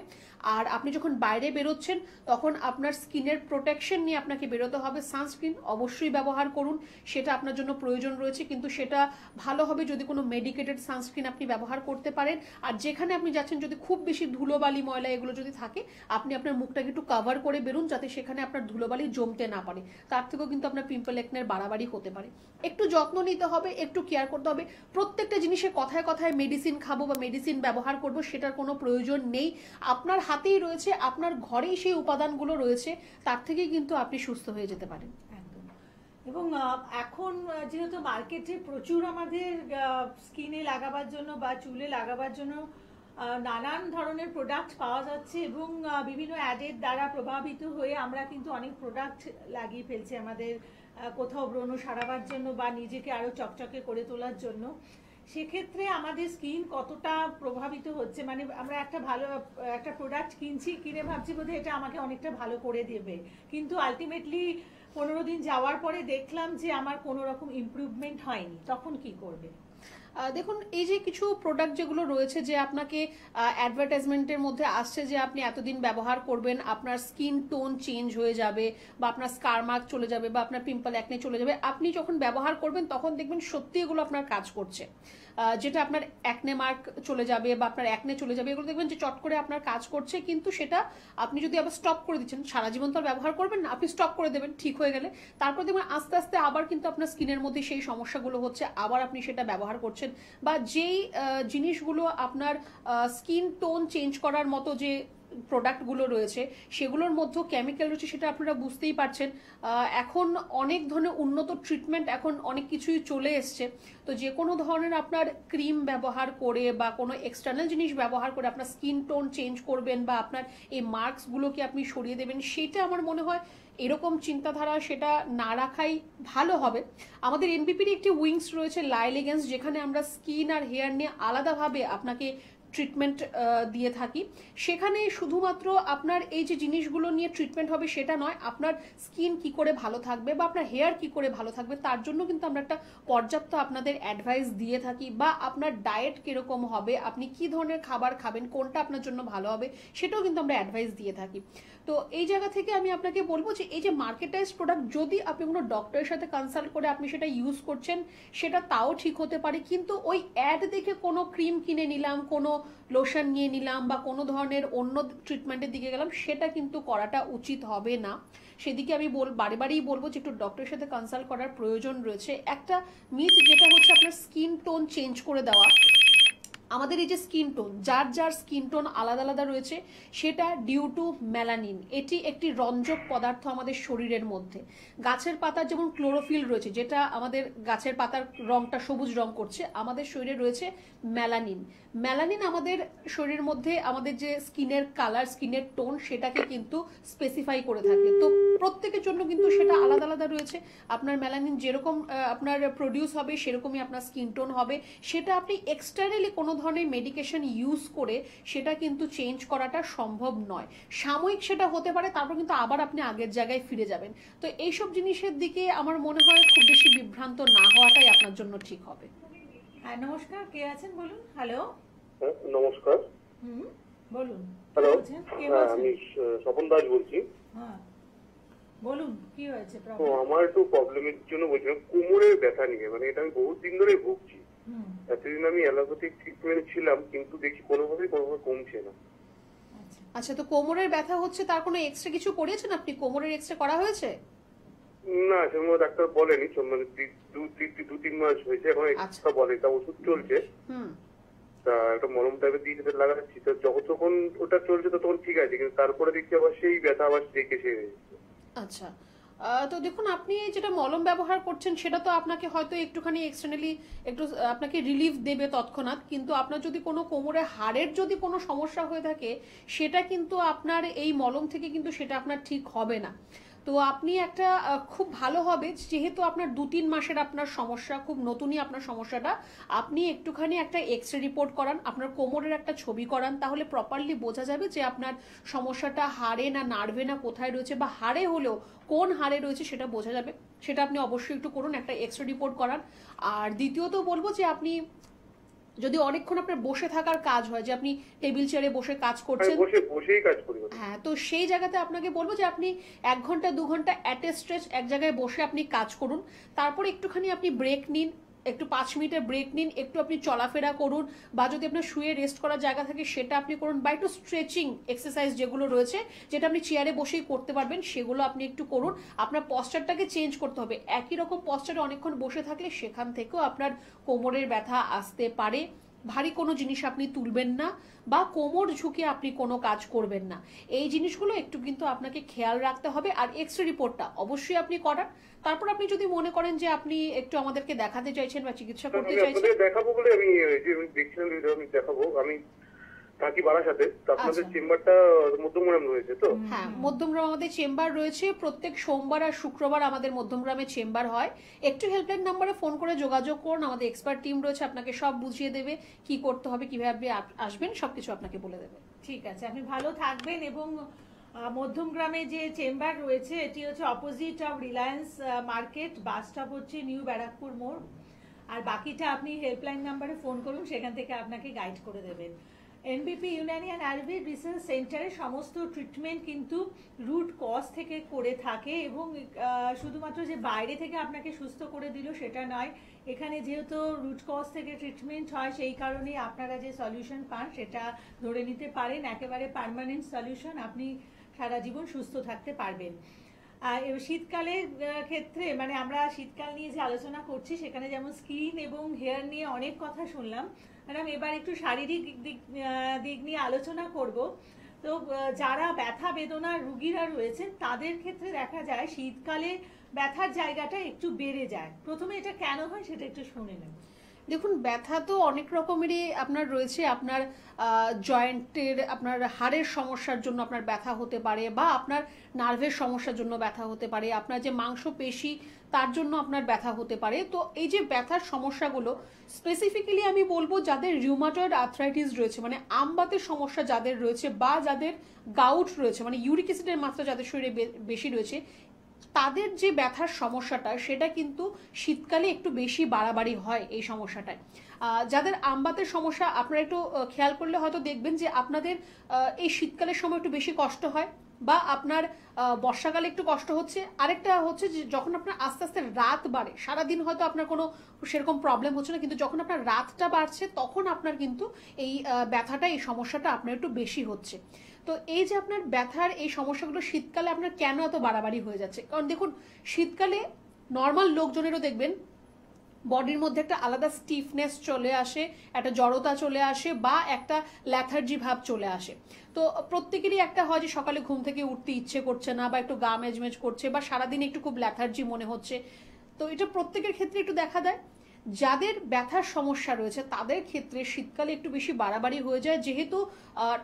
আর আপনি যখন বাইরে বেরোচ্ছেন তখন আপনার স্কিনের প্রোটেকশন নিয়ে আপনাকে বেরোতে হবে। সানস্ক্রিন অবশ্যই ব্যবহার করুন, সেটা আপনার জন্য প্রয়োজন রয়েছে, কিন্তু সেটা ভালো হবে যদি কোনো মেডিকেটেড সানস্ক্রিন আপনি ব্যবহার করতে পারেন। আর যেখানে আপনি যাচ্ছেন যদি খুব বেশি ধুলোবালি ময়লা এগুলো যদি থাকে, আপনি আপনার মুখটাকে একটু কভার করে বেরুন যাতে সেখানে আপনার ধুলোবালি জমতে না পারে, তার থেকেও কিন্তু আপনার পিম্পল অ্যাকনের বাড়াবাড়ি হতে পারে। একটু যত্ন নিতে হবে, একটু কেয়ার করতে হবে। প্রত্যেকটা জিনিসে কথায় কথায় মেডিসিন খাবো বা মেডিসিন ব্যবহার করব সেটার কোনো প্রয়োজন নেই। আপনার হাতেই রয়েছে, আপনার ঘরেই সেই উপাদানগুলো রয়েছে, তার থেকেই কিন্তু আপনি সুস্থ হয়ে যেতে পারেন। একদম। এবং এখন যেহেতু মার্কেটে প্রচুর আমাদের স্কিনে লাগাবার জন্য বা চুলে লাগাবার জন্য নানান ধরনের প্রোডাক্ট পাওয়া যাচ্ছে, এবং বিভিন্ন অ্যাডের দ্বারা প্রভাবিত হয়ে আমরা কিন্তু অনেক প্রোডাক্ট লাগিয়ে ফেলছি আমাদের কোথাও ব্রণ সারাবার জন্য বা নিজেকে আরো চকচকে করে তোলার জন্য। সেক্ষেত্রে আমাদের স্কিন কতটা প্রভাবিত হচ্ছে, মানে আমরা একটা ভালো একটা প্রোডাক্ট কিনছি, কিনে ভাবছি বোধহয় এটা আমাকে অনেকটা ভালো করে দেবে, কিন্তু আলটিমেটলি 15 দিন যাওয়ার পরে দেখলাম যে আমার কোনো রকম ইমপ্রুভমেন্ট হয়নি, তখন কি করবে? দেখুন, এই যে কিছু প্রোডাক্ট যেগুলো রয়েছে যে আপনাকে অ্যাডভার্টাইজমেন্টের মধ্যে আসছে যে আপনি এতদিন ব্যবহার করবেন, আপনার স্কিন টোন চেঞ্জ হয়ে যাবে বা আপনার স্কার মার্ক চলে যাবে বা আপনার পিম্পল অ্যাকনে চলে যাবে, আপনি যখন ব্যবহার করবেন তখন দেখবেন সত্যি এগুলো আপনার কাজ করছে। যেটা আপনার অ্যাকনে মার্ক চলে যাবে বা আপনার অ্যাকনে চলে যাবে, এগুলো দেখবেন যে চট করে আপনার কাজ করছে, কিন্তু সেটা আপনি যদি আবার স্টপ করে দিচ্ছেন, সারা জীবন তো ব্যবহার করবেন না, আপনি স্টপ করে দেবেন ঠিক হয়ে গেলে, তারপর দেখবেন আস্তে আস্তে আবার কিন্তু আপনার স্কিনের মধ্যে সেই সমস্যাগুলো হচ্ছে, আবার আপনি সেটা ব্যবহার করছেন। বা যেই জিনিসগুলো আপনার স্কিন টোন চেঞ্জ করার মতো যে প্রোডাক্টগুলো রয়েছে সেগুলোর মধ্যে কেমিক্যাল রয়েছে, সেটা আপনারা বুঝতেই পারছেন। এখন অনেক ধরনের উন্নত ট্রিটমেন্ট, এখন অনেক কিছুই চলে এসছে। তো যে কোনো ধরনের আপনার ক্রিম ব্যবহার করে বা কোনো এক্সটার্নাল জিনিস ব্যবহার করে আপনার স্কিন টোন চেঞ্জ করবেন বা আপনার এই মার্কসগুলোকে আপনি সরিয়ে দেবেন, সেটা আমার মনে হয় এরকম চিন্তাধারা সেটা না রাখাই ভালো হবে। আমাদের এনবিপির একটি উইংস রয়েছে লাইল এগেন্স, যেখানে আমরা স্কিন আর হেয়ার নিয়ে আলাদাভাবে আপনাকে ট্রিটমেন্ট দিয়ে থাকি। সেখানে শুধুমাত্র আপনার এই যে জিনিসগুলো নিয়ে ট্রিটমেন্ট হবে সেটা নয়, আপনার স্কিন কি করে ভালো থাকবে বা আপনার হেয়ার কি করে ভালো থাকবে তার জন্য কিন্তু আমরা একটা পর্যাপ্ত আপনাদের অ্যাডভাইস দিয়ে থাকি, বা আপনার ডায়েট কিরকম হবে, আপনি কি ধরনের খাবার খাবেন, কোনটা আপনার জন্য ভালো হবে সেটাও কিন্তু আমরা অ্যাডভাইস দিয়ে থাকি। তো এই জায়গা থেকে আমি আপনাকে বলবো যে এই যে মার্কেটাইজ প্রোডাক্ট যদি আপনি কোনো ডক্টরের সাথে কনসাল্ট করে আপনি সেটা ইউজ করছেন, সেটা তাও ঠিক হতে পারে, কিন্তু ওই অ্যাড দেখে কোনো ক্রিম কিনে নিলাম, কোনো লোশন নিয়ে নিলাম বা কোনো ধরনের অন্য ট্রিটমেন্টের দিকে গেলাম, সেটা কিন্তু করাটা উচিত হবে না। সেদিকে আমি বারেবারেই বলবো যে একটু ডক্টরের সাথে কনসাল্ট করার প্রয়োজন রয়েছে। একটা মিথ যেটা হচ্ছে আপনার স্কিন টোন চেঞ্জ করে দেওয়া, আমাদের এই যে স্কিন টোন, যার যার স্কিন টোন আলাদা আলাদা রয়েছে, সেটা ডিউ টু মেলানিন। এটি একটি রঞ্জক পদার্থ আমাদের শরীরের মধ্যে। গাছের পাতার যেমন ক্লোরোফিল রয়েছে, যেটা আমাদের গাছের পাতার রংটা সবুজ রং করছে, আমাদের শরীরে রয়েছে মেলানিন। মেলানিন আমাদের শরীরের মধ্যে আমাদের যে স্কিনের কালার, স্কিনের টোন, সেটাকে কিন্তু স্পেসিফাই করে থাকে। তো প্রত্যেকের জন্য কিন্তু সেটা আলাদা আলাদা রয়েছে। আপনার মেলানিন যেরকম আপনার প্রডিউস হবে সেরকমই আপনার স্কিন টোন হবে। সেটা আপনি এক্সটার্নালি কোনো ধরনের মেডিকেশন ইউজ করে সেটা কিন্তু চেঞ্জ করাটা সম্ভব নয়। সাময়িক সেটা হতে পারে, তারপর কিন্তু আবার আপনি আগের জায়গায় ফিরে যাবেন। তো এইসব জিনিসের দিকে আমার মনে হয় খুব বেশি বিভ্রান্ত না হওয়াটাই আপনার জন্য ঠিক হবে। হ্যাঁ, নমস্কার, কে আছেন বলুন। হ্যালো, নমস্কার। বলুন। হ্যালো, আমি স্বপন দাস বলছি। হ্যাঁ বলুন, কি হয়েছে তো প্রবলেম? আমার একটু প্রবলেমের জন্য বলছিলাম, কোমরের ব্যথা নিয়ে। মানে এটা আমি বহুত দিন ধরে ভুগছি। এতদিন আমি অ্যালোপ্যাথিক ট্রিটমেন্ট ছিলাম, কিন্তু দেখি কোনোভাবে কমছে না। আচ্ছা, তো কোমরের ব্যথা হচ্ছে, তার কোনো এক্সরে কিছু করিয়েছেন আপনি? কোমরের এক্সরে করা হয়েছে? না সেরকম ডাক্তার বলেনি, মানে 2-3 মাস হয়েছে, এখন একটা বলে তা ওষুধ চলছে, তা একটা মলম টাইপের দিয়ে সেটা লাগাচ্ছি, তো যখন ওটা চলছে তো তখন ঠিক আছে, কিন্তু তারপরে দেখছি আবার সেই ব্যথা আবার দেখে সে আচ্ছা, তো দেখুন আপনি যেটা মলম ব্যবহার করছেন সেটা তো আপনাকে হয়তো একটুখানি এক্সটার্নালি একটু আপনাকে রিলিফ দেবে তৎক্ষণাৎ, কিন্তু আপনার যদি কোনো কোমরে হাড়ের যদি কোনো সমস্যা হয়ে থাকে সেটা কিন্তু আপনার এই মলম থেকে কিন্তু সেটা আপনার ঠিক হবে না। তো আপনি একটা খুব ভালো হবে, যেহেতু আপনার 2-3 মাসের আপনার সমস্যা, খুব নতুনই আপনার সমস্যাটা, আপনি একটুখানি একটা এক্সরে রিপোর্ট করান, আপনার কোমরের একটা ছবি করান, তাহলে প্রপারলি বোঝা যাবে যে আপনার সমস্যাটা হাড়ে না নার্ভে না কোথায় রয়েছে, বা হাড়ে হলেও কোন হাড়ে রয়েছে সেটা বোঝা যাবে। সেটা আপনি অবশ্যই একটু করুন, একটা এক্সরে রিপোর্ট করান। আর দ্বিতীয়ত বলবো যে আপনি যদি অনেকক্ষণ আপনার বসে থাকার কাজ হয়, যে আপনি টেবিল চেয়ারে বসে কাজ করছেন, বসেই কাজ করি, হ্যাঁ, তো সেই জায়গাতে আপনাকে বলবো যে আপনি 1 ঘন্টা 2 ঘন্টা অ্যাট এ স্ট্রেচ এক জায়গায় বসে আপনি কাজ করুন, তারপর একটুখানি আপনি ব্রেক নিন, একটু 5 মিনিটের ব্রেক নিন, একটু আপনি চলাফেরা করুন, বা যদি আপনার শুয়ে রেস্ট করার জায়গা থাকে সেটা আপনি করুন, বা একটু স্ট্রেচিং এক্সারসাইজ যেগুলো রয়েছে যেটা আপনি চেয়ারে বসেই করতে পারবেন সেগুলো আপনি একটু করুন। আপনার পশ্চারটাকে চেঞ্জ করতে হবে, একই রকম পশ্চারে অনেকক্ষণ বসে থাকলে সেখান থেকেও আপনার কোমরের ব্যথা আসতে পারে। ভারী কোনো জিনিস আপনি তুলবেন না, বা কোমর ঝুঁকে আপনি কোনো কাজ করবেন না, এই জিনিসগুলো একটু কিন্তু আপনাকে খেয়াল রাখতে হবে। আর এক্সরে রিপোর্টটা অবশ্যই আপনি করান। তারপর আপনি যদি মনে করেন যে আপনি একটু আমাদেরকে দেখাতে চাইছেন বা চিকিৎসা করতে চাইছেন, দেখাবো বলে আমি দেখছিলাম, আমি দেখাবো, আমি থাকি বারাসাতে, তো আপনাদের চেম্বারটা মধ্যমগ্রাম রয়েছে তো? হ্যাঁ, মধ্যমগ্রাম আমাদের চেম্বার রয়েছে, প্রত্যেক সোমবার আর শুক্রবার আমাদের মধ্যমগ্রামে চেম্বার হয়। একটু হেল্পলাইন নাম্বারে ফোন করে যোগাযোগ করুন, আমাদের এক্সপার্ট টিম রয়েছে, আপনাকে সব বুঝিয়ে দেবে, কি করতে হবে, কিভাবে আসবেন, সবকিছু আপনাকে বলে দেবে। ঠিক আছে, আপনি ভালো থাকবেন। এবং মধ্যমগ্রামে যে চেম্বার রয়েছে এটি হচ্ছে opposite of Reliance market, bus stop হচ্ছে নিউ ব্যারাকপুর মোড়, আর বাকিটা আপনি হেল্পলাইন নাম্বারে ফোন করুন, সেখান থেকে আপনাকে গাইড করে দেবেন। এনবিপি ইউনানি অ্যান্ড আয়ুর্বেদ রিসার্চ সেন্টারে সমস্ত ট্রিটমেন্ট কিন্তু রুট কজ থেকে করে থাকে, এবং শুধুমাত্র যে বাইরে থেকে আপনাকে সুস্থ করে দিল সেটা নয়, এখানে যেহেতু রুট কজ থেকে ট্রিটমেন্ট হয় সেই কারণে আপনারা যে সলিউশন পান সেটা ধরে নিতে পারেন একেবারে পার্মানেন্ট সলিউশন, আপনি সারা জীবন সুস্থ থাকতে পারবেন। শীতকালের ক্ষেত্রে মানে আমরা শীতকাল নিয়ে যে আলোচনা করছি সেখানে যেমন স্কিন এবং হেয়ার নিয়ে অনেক কথা শুনলাম, ম্যাডাম এবার একটু শারীরিক দিক নিয়ে আলোচনা করব। তো যারা ব্যথা বেদনার রুগীরা রয়েছেন তাদের ক্ষেত্রে দেখা যায় শীতকালে ব্যথার জায়গাটা একটু বেড়ে যায়, প্রথমে এটা কেন হয় সেটা একটু শুনে নেব। দেখুন, ব্যথা তো অনেক রকমেরই আপনার রয়েছে, আপনার জয়েন্টের আপনার হাড়ের সমস্যার জন্য আপনার ব্যথা হতে পারে, বা আপনার নার্ভের সমস্যার জন্য ব্যথা হতে পারে, আপনার যে মাংসপেশি তার জন্য আপনার ব্যথা হতে পারে। তো এই যে ব্যথার সমস্যাগুলো স্পেসিফিক্যালি আমি বলবো যাদের রিউমাটয়েড আর্থ্রাইটিস রয়েছে, মানে আমবাতের সমস্যা যাদের রয়েছে, বা যাদের গাউট রয়েছে মানে ইউরিক অ্যাসিডের মাত্রা যাদের শরীরে বেশি রয়েছে, তাদের যে ব্যথার সমস্যাটা সেটা কিন্তু শীতকালে একটু বেশি বাড়াবাড়ি হয় এই সমস্যাটায়। যাদের আমবাতের সমস্যা আপনারা একটু খেয়াল করলে হয়তো দেখবেন যে আপনাদের এই শীতকালের সময় একটু বেশি কষ্ট হয়, বা আপনার বর্ষাকালে একটু কষ্ট হচ্ছে। আরেকটা হচ্ছে যে যখন আপনার আস্তে আস্তে রাত বাড়ে, সারাদিন হয়তো আপনার কোনো সেরকম প্রবলেম হচ্ছে না, কিন্তু যখন আপনার রাতটা বাড়ছে তখন আপনার কিন্তু এই ব্যথাটা এই সমস্যাটা আপনার একটু বেশি হচ্ছে। তো এই যে আপনার ব্যথার এই সমস্যাগুলো শীতকালে আপনার কেন এত বাড়াবাড়ি হয়ে যাচ্ছে, কারণ দেখুন শীতকালে নর্মাল লোকজনেরও দেখবেন বডির মধ্যে একটা আলাদা স্টিফনেস চলে আসে, একটা জড়তা চলে আসে, বা একটা ল্যাথার্জি ভাব চলে আসে। তো প্রত্যেকেরই একটা হয় যে সকালে ঘুম থেকে উঠতে ইচ্ছে করছে না, বা একটু গা মেজমেজ করছে, বা সারাদিন একটু খুব ল্যাথার্জি মনে হচ্ছে। তো এটা প্রত্যেকের ক্ষেত্রে একটু দেখা দেয়। যাদের ব্যথার সমস্যা রয়েছে তাদের ক্ষেত্রে শীতকালে একটু বেশি বাড়াবাড়ি হয়ে যায়, যেহেতু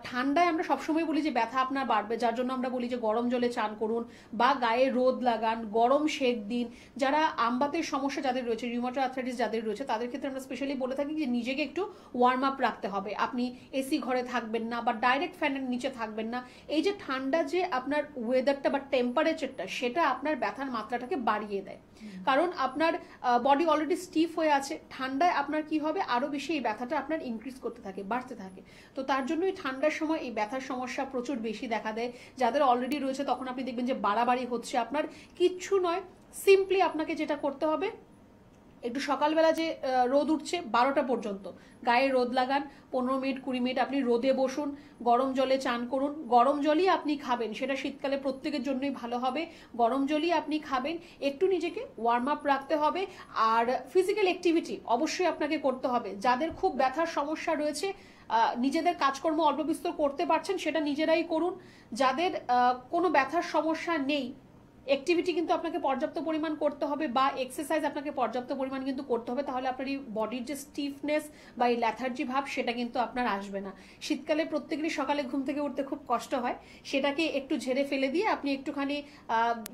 ঠান্ডায় আমরা সবসময় বলি যে ব্যথা আপনার বাড়বে, যার জন্য আমরা বলি যে গরম জলে চান করুন, বা গায়ে রোদ লাগান, গরম সেক দিন। যারা আমবাতের সমস্যা যাদের রয়েছে, রিউমাটয়েড আর্থ্রাইটিস যাদের রয়েছে, তাদের ক্ষেত্রে আমরা স্পেশালি বলে থাকি যে নিজেকে একটু ওয়ার্ম আপ রাখতে হবে, আপনি এসি ঘরে থাকবেন না, বা ডাইরেক্ট ফ্যানের নিচে থাকবেন না। এই যে ঠান্ডা যে আপনার ওয়েদারটা বা টেম্পারেচারটা, সেটা আপনার ব্যথার মাত্রাটাকে বাড়িয়ে দেয়, কারণ আপনার বডি অলরেডি স্টিফ হয়ে আছে। ঠান্ডায় আপনার কি হবে, আরো বেশি এই ব্যথাটা আপনার ইনক্রিজ করতে থাকে, বাড়তে থাকে। তো তার জন্যই ঠান্ডার সময় এই ব্যথার সমস্যা প্রচুর বেশি দেখা দেয়। যাদের অলরেডি রয়েছে তখন আপনি দেখবেন যে বাড়াবাড়ি হচ্ছে। আপনার কিচ্ছু নয়, সিম্পলি আপনাকে যেটা করতে হবে একটু সকালবেলা যে রোদ উঠছে 12টা পর্যন্ত গায়ে রোদ লাগান, 15 মিনিট 20 মিনিট আপনি রোদে বসুন, গরম জলে চান করুন, গরম জলই আপনি খাবেন, সেটা শীতকালে প্রত্যেকের জন্যই ভালো হবে, গরম জলই আপনি খাবেন, একটু নিজেকে ওয়ার্ম আপ রাখতে হবে, আর ফিজিক্যাল অ্যাক্টিভিটি অবশ্যই আপনাকে করতে হবে। যাদের খুব ব্যথার সমস্যা রয়েছে, নিজেদের কাজকর্ম অল্প বিস্তর করতে পারছেন সেটা নিজেরাই করুন। যাদের কোনো ব্যথার সমস্যা নেই, অ্যাক্টিভিটি কিন্তু আপনাকে পর্যাপ্ত পরিমাণ করতে হবে বা এক্সারসাইজ আপনাকে পর্যাপ্ত পরিমাণ কিন্তু করতে হবে, তাহলে আপনার এই বডির যে স্টিফনেস বা এই ল্যাথার্জি ভাব সেটা কিন্তু আপনার আসবে না। শীতকালে প্রত্যেকেরই সকালে ঘুম থেকে উঠতে খুব কষ্ট হয়, সেটাকে একটু ঝেড়ে ফেলে দিয়ে আপনি একটুখানি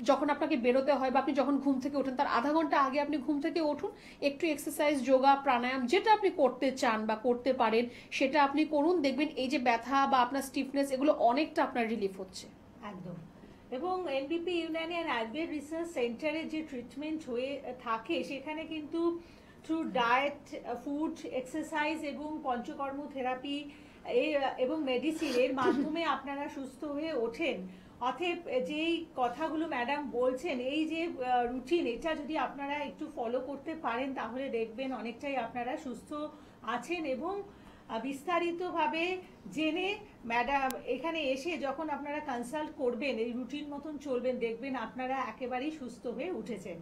যখন আপনাকে বেরোতে হয় বা আপনি যখন ঘুম থেকে ওঠেন তার আধা ঘন্টা আগে আপনি ঘুম থেকে উঠুন, একটু এক্সারসাইজ, যোগা, প্রাণায়াম যেটা আপনি করতে চান বা করতে পারেন সেটা আপনি করুন। দেখবেন এই যে ব্যথা বা আপনার স্টিফনেস এগুলো অনেকটা আপনার রিলিফ হচ্ছে। একদম। এবং এনবিপি ইউনানি অ্যান্ড আয়ুর্বেদ রিসার্চ সেন্টারে যে ট্রিটমেন্ট হয়ে থাকে সেখানে কিন্তু থ্রু ডায়েট, ফুড, এক্সারসাইজ এবং পঞ্চকর্ম থেরাপি এবং মেডিসিন এর মাধ্যমে আপনারা সুস্থ হয়ে ওঠেন। অতএব যেই কথাগুলো ম্যাডাম বলছেন, এই যে রুটিন, এটা যদি আপনারা একটু ফলো করতে পারেন তাহলে দেখবেন অনেকটাই আপনারা সুস্থ আছেন। এবং বিস্তারিতভাবে জেনে ম্যাডাম এখানে এসে যখন আপনারা কনসাল্ট করবেন, এই রুটিন মতন চলবেন, দেখবেন আপনারা একেবারেই সুস্থ হয়ে উঠেছেন।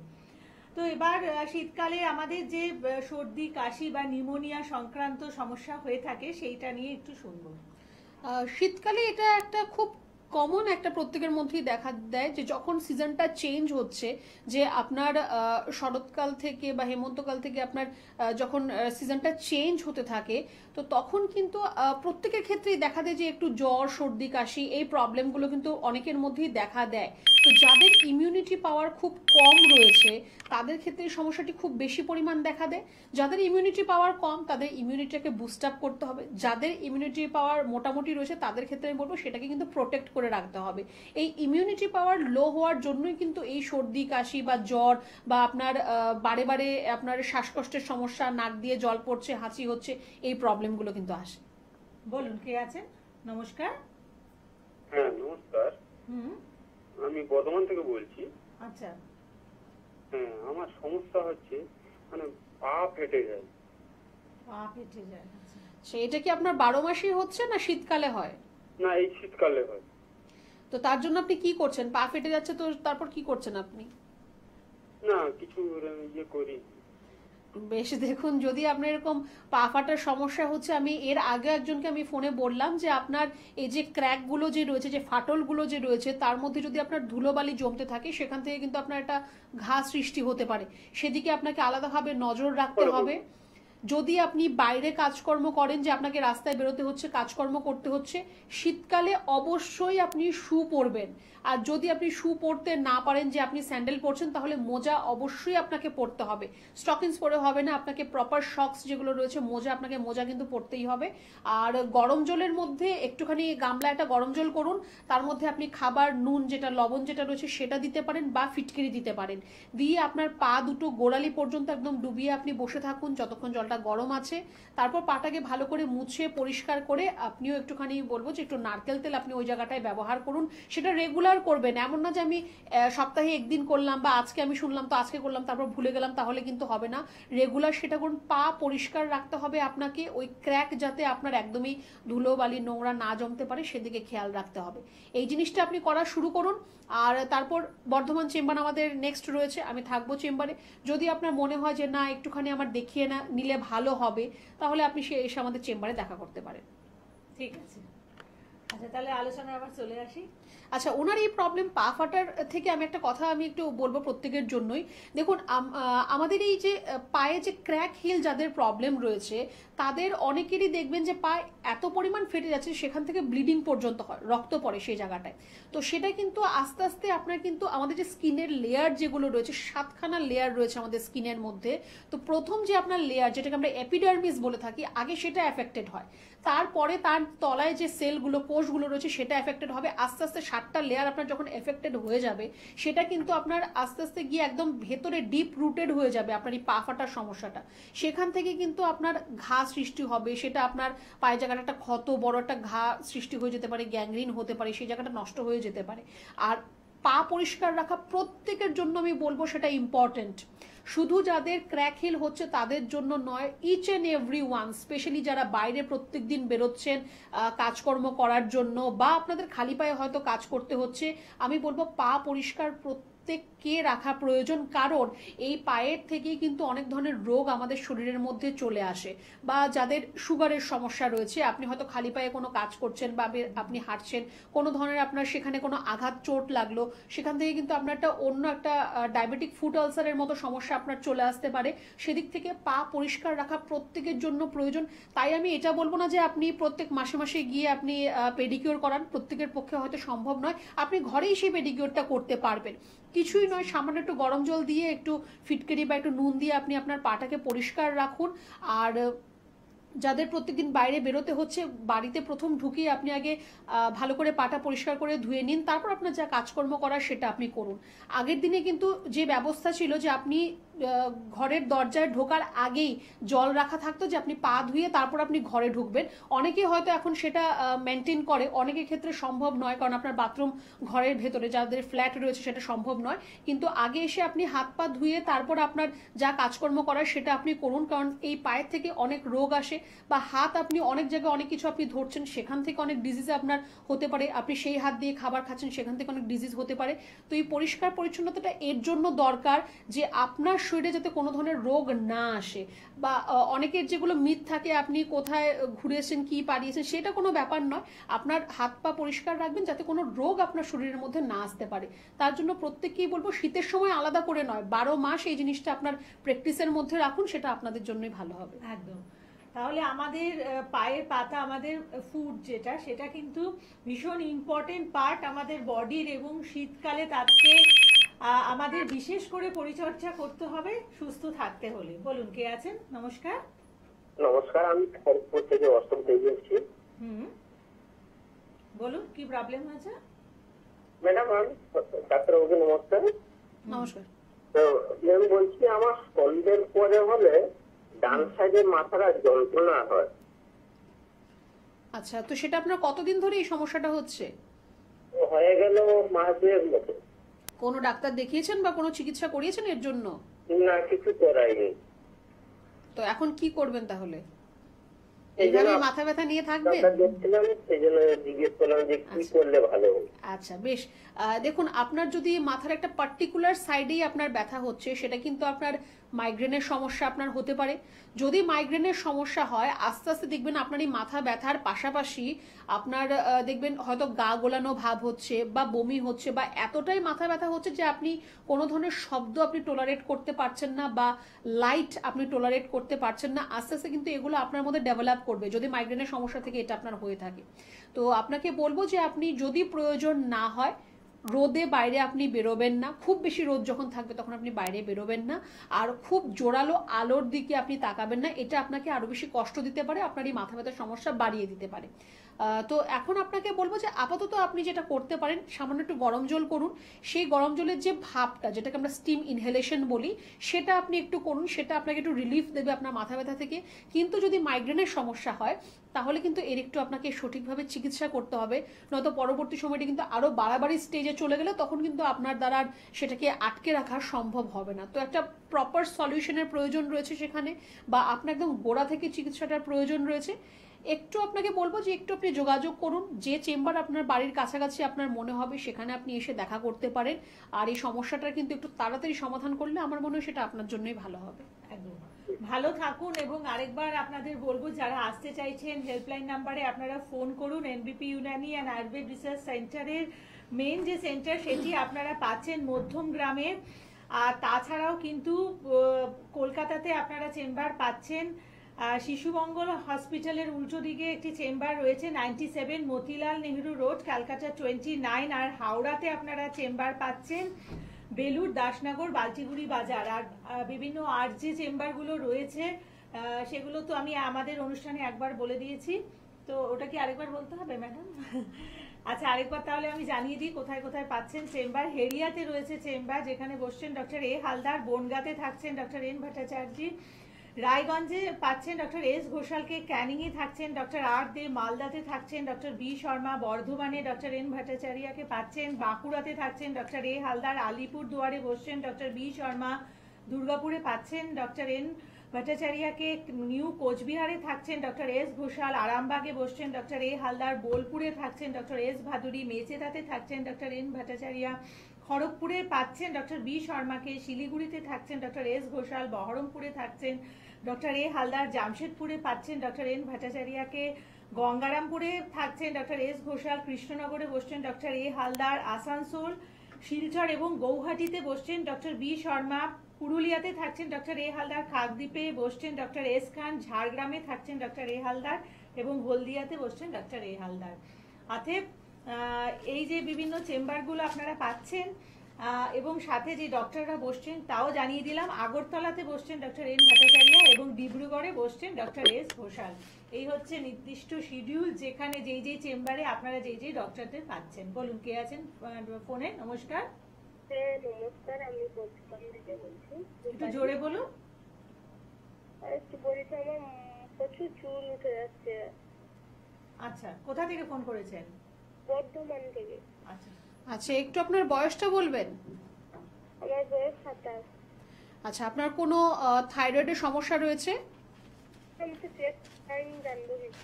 তো এবার শীতকালে আমাদের যে সর্দি, কাশি বা নিউমোনিয়া সংক্রান্ত সমস্যা হয়ে থাকে সেইটা নিয়ে একটু শুনবো। শীতকালে এটা একটা খুব কমন একটা প্রত্যেকের মধ্যেই দেখা দেয় যে যখন সিজনটা চেঞ্জ হচ্ছে, যে আপনার শরৎকাল থেকে বা হেমন্তকাল থেকে আপনার যখন সিজনটা চেঞ্জ হতে থাকে, তো তখন কিন্তু প্রত্যেকের ক্ষেত্রেই দেখা দেয় যে একটু জ্বর, সর্দি, কাশি এই প্রবলেমগুলো কিন্তু অনেকের মধ্যেই দেখা দেয়। তো যাদের ইমিউনিটি পাওয়ার খুব কম রয়েছে তাদের ক্ষেত্রে এই সমস্যাটি খুব বেশি পরিমাণ দেখা দেয়। যাদের ইমিউনিটি পাওয়ার কম তাদের ইমিউনিটিকে বুস্ট আপ করতে হবে, যাদের ইমিউনিটি পাওয়ার মোটামুটি রয়েছে তাদের ক্ষেত্রে আমি বলবো সেটাকে কিন্তু প্রোটেক্ট করে রাখতে হবে। এই ইমিউনিটি পাওয়ার লো হওয়ার জন্যই কিন্তু এই সর্দি, কাশি বা জ্বর বা আপনার বারে বারে আপনার শ্বাসকষ্টের সমস্যা, নাক দিয়ে জল পড়ছে, হাঁচি হচ্ছে, এই প্রবলেমগুলো কিন্তু আসে। বলুন, কে আছেন? নমস্কার। হ্যাঁ নমস্কার, আমি বর্ধমান থেকে বলছি। আচ্ছা। হ্যাঁ, আমার সমস্যা হচ্ছে মানে পা ফেটে যায়। পা ফেটে যায়, আচ্ছা। সেটা কি আপনার 12 মাসই হচ্ছে না শীতকালে হয়? না, এই শীতকালে হয়। তো তার জন্য আপনি কি করছেন? পা ফেটে যাচ্ছে তো তারপর কি করছেন আপনি? না, কিছু ইয়ে করি। বেশ, দেখুন, যদি আপনার এরকম পা ফাটার সমস্যা হচ্ছে, আমি এর আগে একজনকে আমি ফোনে বললাম যে আপনার এই যে ক্র্যাকগুলো যে রয়েছে, যে ফাটলগুলো যে রয়েছে, তার মধ্যে যদি আপনার ধুলোবালি জমতে থাকে সেখান থেকে কিন্তু আপনার একটা ঘা সৃষ্টি হতে পারে, সেদিকে আপনাকে আলাদাভাবে নজর রাখতে হবে। যদি আপনি বাইরে কাজকর্ম করেন, যে আপনাকে রাস্তায় বেরোতে হচ্ছে, কাজকর্ম করতে হচ্ছে, শীতকালে অবশ্যই আপনি শু পরবেন। আর যদি আপনি শু পরতে না পারেন, যে আপনি স্যান্ডেল পরছেন, তাহলে মোজা অবশ্যই আপনাকে পরতে হবে। স্টকিংস পরে হবে না, আপনাকে প্রপার শক্স যেগুলো রয়েছে, মোজা, আপনাকে মোজা কিন্তু পরতেই হবে। আর গরম জলের মধ্যে একটুখানি গামলা একটা গরম জল করুন, তার মধ্যে আপনি খাবার, নুন, যেটা লবণ যেটা রয়েছে সেটা দিতে পারেন বা ফিটকিরি দিতে পারেন, দিয়ে আপনার পা দুটো গোড়ালি পর্যন্ত একদম ডুবিয়ে আপনি বসে থাকুন যতক্ষণ জলটা গরম আছে। তারপর পাটাকে ভালো করে মুছে পরিষ্কার করে আপনিও একটুখানি বলবো যে একটু নারকেল তেল আপনি ওই জায়গাটায় ব্যবহার করুন। সেটা রেগুলার করবেন, এমন না যে আমি সপ্তাহে একদিন করলাম বা আজকে আমি শুনলাম তো আজকে করলাম তারপর ভুলে গেলাম, তাহলে কিন্তু হবে না। রেগুলার সেটা করুন। পা পরিষ্কার রাখতে হবে আপনাকে, ওই ক্র্যাক যাতে আপনার একদমই ধুলো বালি নোংরা না জমতে পারে সেদিকে খেয়াল রাখতে হবে। এই জিনিসটা আপনি করা শুরু করুন। আর তারপর বর্ধমান চেম্বার আমাদের নেক্সট রয়েছে, আমি থাকবো চেম্বারে। যদি আপনার মনে হয় যে না একটুখানি আমার দেখিয়ে না নিলে ভালো হবে, তাহলে আপনি সে এসে আমাদের চেম্বারে দেখা করতে পারেন। ঠিক আছে, আচ্ছা, তাহলে আলোচনা আবার চলে আসি। আচ্ছা, ওনার এই প্রবলেম পা ফাটার থেকে আমি একটা কথা আমি একটু বলবো প্রত্যেকের জন্যই। দেখুন, আমাদের এই যে পায়ে যে ক্র্যাক হিল যাদের প্রবলেম রয়েছে তাদের অনেকেরই দেখবেন যে পা এত পরিমাণ ফেটে যাচ্ছে সেখান থেকে ব্লিডিং পর্যন্ত হয়, রক্ত পড়ে সেই জায়গাটায়। তো সেটা কিন্তু আস্তে আস্তে আপনার কিন্তু আমাদের যে স্কিনের লেয়ার যেগুলো রয়েছে, 7খানা লেয়ার রয়েছে আমাদের স্কিনের মধ্যে। তো প্রথম যে আপনার লেয়ার, যেটাকে আমরা এপিডার্মিস বলে থাকি, আগে সেটা এফেক্টেড হয়, তারপরে তার তলায় যে সেলগুলো, কোষগুলো রয়েছে সেটা এফেক্টেড হবে। আস্তে আস্তে 7টা লেয়ার আপনার যখন এফেক্টেড হয়ে যাবে, সেটা কিন্তু আপনার আস্তে আস্তে গিয়ে একদম ভেতরে ডিপ রুটেড হয়ে যাবে আপনার এই পা ফাটার সমস্যাটা। সেখান থেকে কিন্তু আপনার ঘা সৃষ্টি হবে, সেটা আপনার পায়ের জায়গাটা একটা ক্ষত, বড় একটা ঘা সৃষ্টি হয়ে যেতে পারে, গ্যাংগ্রিন হতে পারে, সেই জায়গাটা নষ্ট হয়ে যেতে পারে। আর পা পরিষ্কার রাখা প্রত্যেকের জন্য আমি বলবো সেটা ইম্পর্টেন্ট। শুধু যাদের ক্র্যাক হিল হচ্ছে তাদের জন্য নয়, each and every one, specially যারা বাইরে প্রত্যেক দিন বেরোচ্ছেন কাজকর্ম করার জন্য, বা আপনাদের খালি পায়ে হয়তো কাজ করতে হচ্ছে, আমি বলবো পা পরিষ্কার প্রত্যেককে রাখা প্রয়োজন। কারণ এই পায়ের থেকেই কিন্তু অনেক ধরনের রোগ আমাদের শরীরের মধ্যে চলে আসে। বা যাদের সুগারের সমস্যা রয়েছে, আপনি হয়তো খালি পায়ে কোনো কাজ করছেন বা আপনি হাঁটছেন, কোনো ধরনের আপনার সেখানে কোনো আঘাত চোট লাগলো, সেখান থেকে কিন্তু আপনার অন্য একটা ডায়াবেটিক ফুট আলসারের মতো সমস্যা আপনার চলে আসতে পারে। সেদিক থেকে পা পরিষ্কার রাখা প্রত্যেকের জন্য প্রয়োজন। তাই আমি এটা বলবো না যে আপনি প্রত্যেক মাসে মাসে গিয়ে আপনি পেডিকিউর করান, প্রত্যেকের পক্ষে হয়তো সম্ভব নয়, আপনি ঘরেই সেই পেডিকিউরটা করতে পারবেন। কিছুই নয়, সামান্য একটু গরম জল দিয়ে একটু ফিটকারি বা একটু নুন দিয়ে আপনি আপনার পাটাকে পরিষ্কার রাখুন। আর যাদের প্রত্যেকদিন বাইরে বেরোতে হচ্ছে, বাড়িতে প্রথম ঢুকিয়ে আপনি আগে ভালো করে পাটা পরিষ্কার করে ধুয়ে নিন, তারপর আপনার যা কাজকর্ম করার সেটা আপনি করুন। আগের দিনে কিন্তু যে ব্যবস্থা ছিল যে আপনি ঘরের দরজায় ঢোকার আগেই জল রাখা থাকতো, যে আপনি পা ধুয়ে তারপর আপনি ঘরে ঢুকবেন। অনেকে হয়তো এখন সেটা মেনটেন করে, অনেকের ক্ষেত্রে সম্ভব নয়, কারণ আপনার বাথরুম ঘরের ভেতরে, যাদের ফ্ল্যাট রয়েছে সেটা সম্ভব নয়। কিন্তু আগে এসে আপনি হাত পা ধুয়ে তারপর আপনার যা কাজকর্ম করার সেটা আপনি করুন। কারণ এই পায়ের থেকে অনেক রোগ আসে, বা হাত আপনি অনেক জায়গায় অনেক কিছু আপনি ধরছেন, সেখান থেকে অনেক ডিজিজ আপনার হতে পারে। আপনি সেই হাত দিয়ে খাবার খাচ্ছেন, সেখান থেকে অনেক ডিজিজ হতে পারে। তো এই পরিষ্কার পরিচ্ছন্নতাটা এর জন্য দরকার যে আপনার শরীরে যাতে কোনো ধরনের রোগ না আসে। বা অনেকের যেগুলো মিথ থাকে, আপনি কোথায় ঘুরেছেন, কি পারিয়েছেন, সেটা কোনো ব্যাপার নয়। আপনার হাত পা পরিষ্কার রাখবেন যাতে কোনো রোগ আপনার শরীরের মধ্যে না আসতে পারে। তার জন্য প্রত্যেককেই বলবো শীতের সময় আলাদা করে নয়, 12 মাস এই জিনিসটা আপনার প্র্যাকটিসের মধ্যে রাখুন, সেটা আপনাদের জন্যই ভালো হবে। একদম। তাহলে আমাদের পায়ের পাতা, আমাদের ফুট যেটা, সেটা কিন্তু ভীষণ ইম্পর্টেন্ট পার্ট আমাদের বডির, এবং শীতকালে তাকে আমাদের বিশেষ করে পরিচর্যা করতে হবে সুস্থ থাকতে হলে। বলুন, কে আছেন? নমস্কার। নমস্কার, আমি খড়গপুর থেকে অষ্টম থেকে এসেছি। বলুন, কি প্রবলেম হয়েছে? ম্যাডাম, আমি ডাক্তারবাবুকে নমস্কার। নমস্কার। তো আমি বলছি, আমার সন্ধ্যের পরে হলে ডান সাইডের মাথাটা যন্ত্রণা হয়। আচ্ছা, তো সেটা আপনার কতদিন ধরে এই সমস্যাটা হচ্ছে? হয়ে গেল মাস দুয়েক মতো। কোনো ডাক্তার দেখিয়েছেন বা কোনো চিকিৎসা করিয়েছেন এর জন্য? না, কিছু করাইনি। তো এখন কি করবেন তাহলে? এইভাবে মাথা ব্যথা নিয়ে থাকবেন? দেখছিলাম, সেই জন্য জিজ্ঞেস করলাম যে কি করলে ভালো হবে। আচ্ছা, বেশ। দেখুন, আপনার যদি মাথার একটা পার্টিকুলার সাইডেই আপনার ব্যথা হচ্ছে, সেটা কিন্তু আপনার মাইগ্রেনের সমস্যা আপনার হতে পারে। যদি মাইগ্রেনের সমস্যা হয়, আস্তে আস্তে দেখবেন আপনার এই মাথা ব্যথার পাশাপাশি আপনার দেখবেন হয়তো গা গোলানো ভাব হচ্ছে, বা বমি হচ্ছে, বা এতটাই মাথা ব্যথা হচ্ছে যে আপনি কোনো ধরনের শব্দ আপনি টলারেট করতে পারছেন না, বা লাইট আপনি টলারেট করতে পারছেন না। আস্তে আস্তে কিন্তু এগুলো আপনার মধ্যে ডেভেলপ করবে, যদি মাইগ্রেনের সমস্যা থেকে এটা আপনার হয়ে থাকে। তো আপনাকে বলবো যে আপনি যদি প্রয়োজন না হয়, রোদে বাইরে আপনি বেরোবেন না। খুব বেশি রোদ যখন থাকবে তখন আপনি বাইরে বেরোবেন না। আর খুব জোরালো আলোর দিকে আপনি তাকাবেন না, এটা আপনাকে আরো বেশি কষ্ট দিতে পারে, আপনার এই মাথা ব্যথার সমস্যা বাড়িয়ে দিতে পারে। তো এখন আপনাকে বলবো যে আপাতত আপনি যেটা করতে পারেন, সামান্য একটু গরম জল করুন। সেই গরম জলের যে ভাপটা, যেটাকে আমরা স্টিম ইনহেলেশন বলি, সেটা আপনি একটু করুন। সেটা আপনাকে একটু রিলিফ দেবে আপনার মাথা ব্যথা থেকে। কিন্তু যদি মাইগ্রেনের সমস্যা হয়, তাহলে কিন্তু এর একটু আপনাকে সঠিকভাবে চিকিৎসা করতে হবে, নয়তো পরবর্তী সময়টা কিন্তু আরো বাড়াবাড়ি স্টেজে চলে গেলে তখন কিন্তু আপনার দ্বারা আর সেটাকে আটকে রাখা সম্ভব হবে না। তো একটা প্রপার সলিউশনের প্রয়োজন রয়েছে সেখানে, বা আপনার একদম গোড়া থেকে চিকিৎসাটার প্রয়োজন রয়েছে। একটু আপনাকে বলবো যে একটু আপনি যোগাযোগ করুন, যে চেম্বার আপনার বাড়ির কাছাকাছি আপনার মনে হবে সেখানে আপনি এসে দেখা করতে পারেন। আর এই সমস্যাটার কিন্তু একটু তাড়াতাড়ি সমাধান করলে আমার মনে হয় সেটা আপনার জন্যই ভালো হবে। একদম। ভালো থাকুন। এবং আরেকবার আপনাদের বলবো, যারা আসতে চাইছেন হেল্পলাইন নাম্বারে আপনারা ফোন করুন। এনবিপি ইউনানি অ্যান্ড আয়ুর্বেদ রিসার্চ সেন্টারের মেন যে সেন্টার, সেটি আপনারা পাচ্ছেন মধ্যম গ্রামে। আর তাছাড়াও কিন্তু কলকাতাতে আপনারা চেম্বার পাচ্ছেন। শিশুমঙ্গল হসপিটালের উল্টো দিকে একটি চেম্বার রয়েছে, 97 মতিলাল নেহরু রোড, ক্যালকাটা 29। আর হাওড়াতে আপনারা চেম্বার পাচ্ছেন বেলুর দাসনগর, বালচিগুড়ি বাজার। আর বিভিন্ন আর যে চেম্বারগুলো রয়েছে সেগুলো তো আমি আমাদের অনুষ্ঠানে একবার বলে দিয়েছি, তো ওটা কি আরেকবার বলতে হবে ম্যাডাম? আচ্ছা, আরেকবার তাহলে আমি জানিয়ে দিই কোথায় কোথায় পাচ্ছেন চেম্বার। হেরিয়াতে রয়েছে চেম্বার, যেখানে বসছেন ডক্টর এ হালদার। বনগাঁতে থাকছেন ডক্টর এন ভট্টাচার্য। রায়গঞ্জে পাচ্ছেন ডক্টর এস ঘোষালকে, ক্যানিংয়ে থাকছেন ডক্টর আর দে, মালদাতে থাকছেন ডক্টর বি শর্মা, বর্ধমানে ডক্টর এন ভট্টাচার্যকে পাচ্ছেন, বাঁকুড়াতে থাকছেন ডক্টর এ হালদার, আলিপুর দুয়ারে বসছেন ডক্টর বি শর্মা, দুর্গাপুরে পাচ্ছেন ডক্টর এন ভট্টাচার্যকে, নিউ কোচবিহারে থাকছেন ডক্টর এস ঘোষাল, আরামবাগে বসছেন ডক্টর এ হালদার, বোলপুরে থাকছেন ডক্টর এস ভাদুরী, মেচেদাতে থাকছেন ডক্টর এন ভট্টাচার্য, খড়গপুরে পাচ্ছেন ডক্টর বি শর্মাকে, শিলিগুড়িতে থাকছেন ডক্টর এস ঘোষাল, বহরমপুরে থাকছেন ডক্টর এ হালদার, জামশেদপুরে পাচ্ছেন ডক্টর এন ভট্টাচার্যকে, গঙ্গারামপুরে থাকছেন ডক্টর এস ঘোষাল, কৃষ্ণনগরে বসছেন ডক্টর এ হালদার, আসানসোল, শিলচর এবং গৌহাটিতে বসছেন ডক্টর বি শর্মা, পুরুলিয়াতে থাকছেন ডক্টর এ হালদার, কাকদ্বীপে বসছেন ডক্টর এস খান, ঝাড়গ্রামে থাকছেন ডক্টর এ হালদার এবং হলদিয়াতে বসছেন ডক্টর এ হালদার। অতএব এই যে বিভিন্ন চেম্বারগুলো আপনারা পাচ্ছেন এবং সাথে যে ডক্টররা বসছেন তাও জানিয়ে দিলাম। আগরতলাতে বসছেন ডক্টর এন ভট্টাচার্য এবং ডিব্রুগড়ে বসছেন ডক্টর এস ঘোষাল। এই হচ্ছে নির্দিষ্ট শিডিউল, যেখানে যেই যেই চেম্বারে আপনারা যেই যেই ডক্টরদের পাচ্ছেন। বলুন, কে আছেন ফোনে? নমস্কার। নমস্কার, আমি বলছিলাম থেকে বলছি। একটু জোরে বলুন। একটু বলছি, আমার প্রচুর চুল উঠে যাচ্ছে। আচ্ছা, কোথা থেকে ফোন করেছেন? বর্ধমান থেকে। আচ্ছা আচ্ছা, একটু আপনার বয়সটা বলবেন? আমার বয়স 27। আচ্ছা, আপনার কোনো থাইরয়েডের সমস্যা রয়েছে?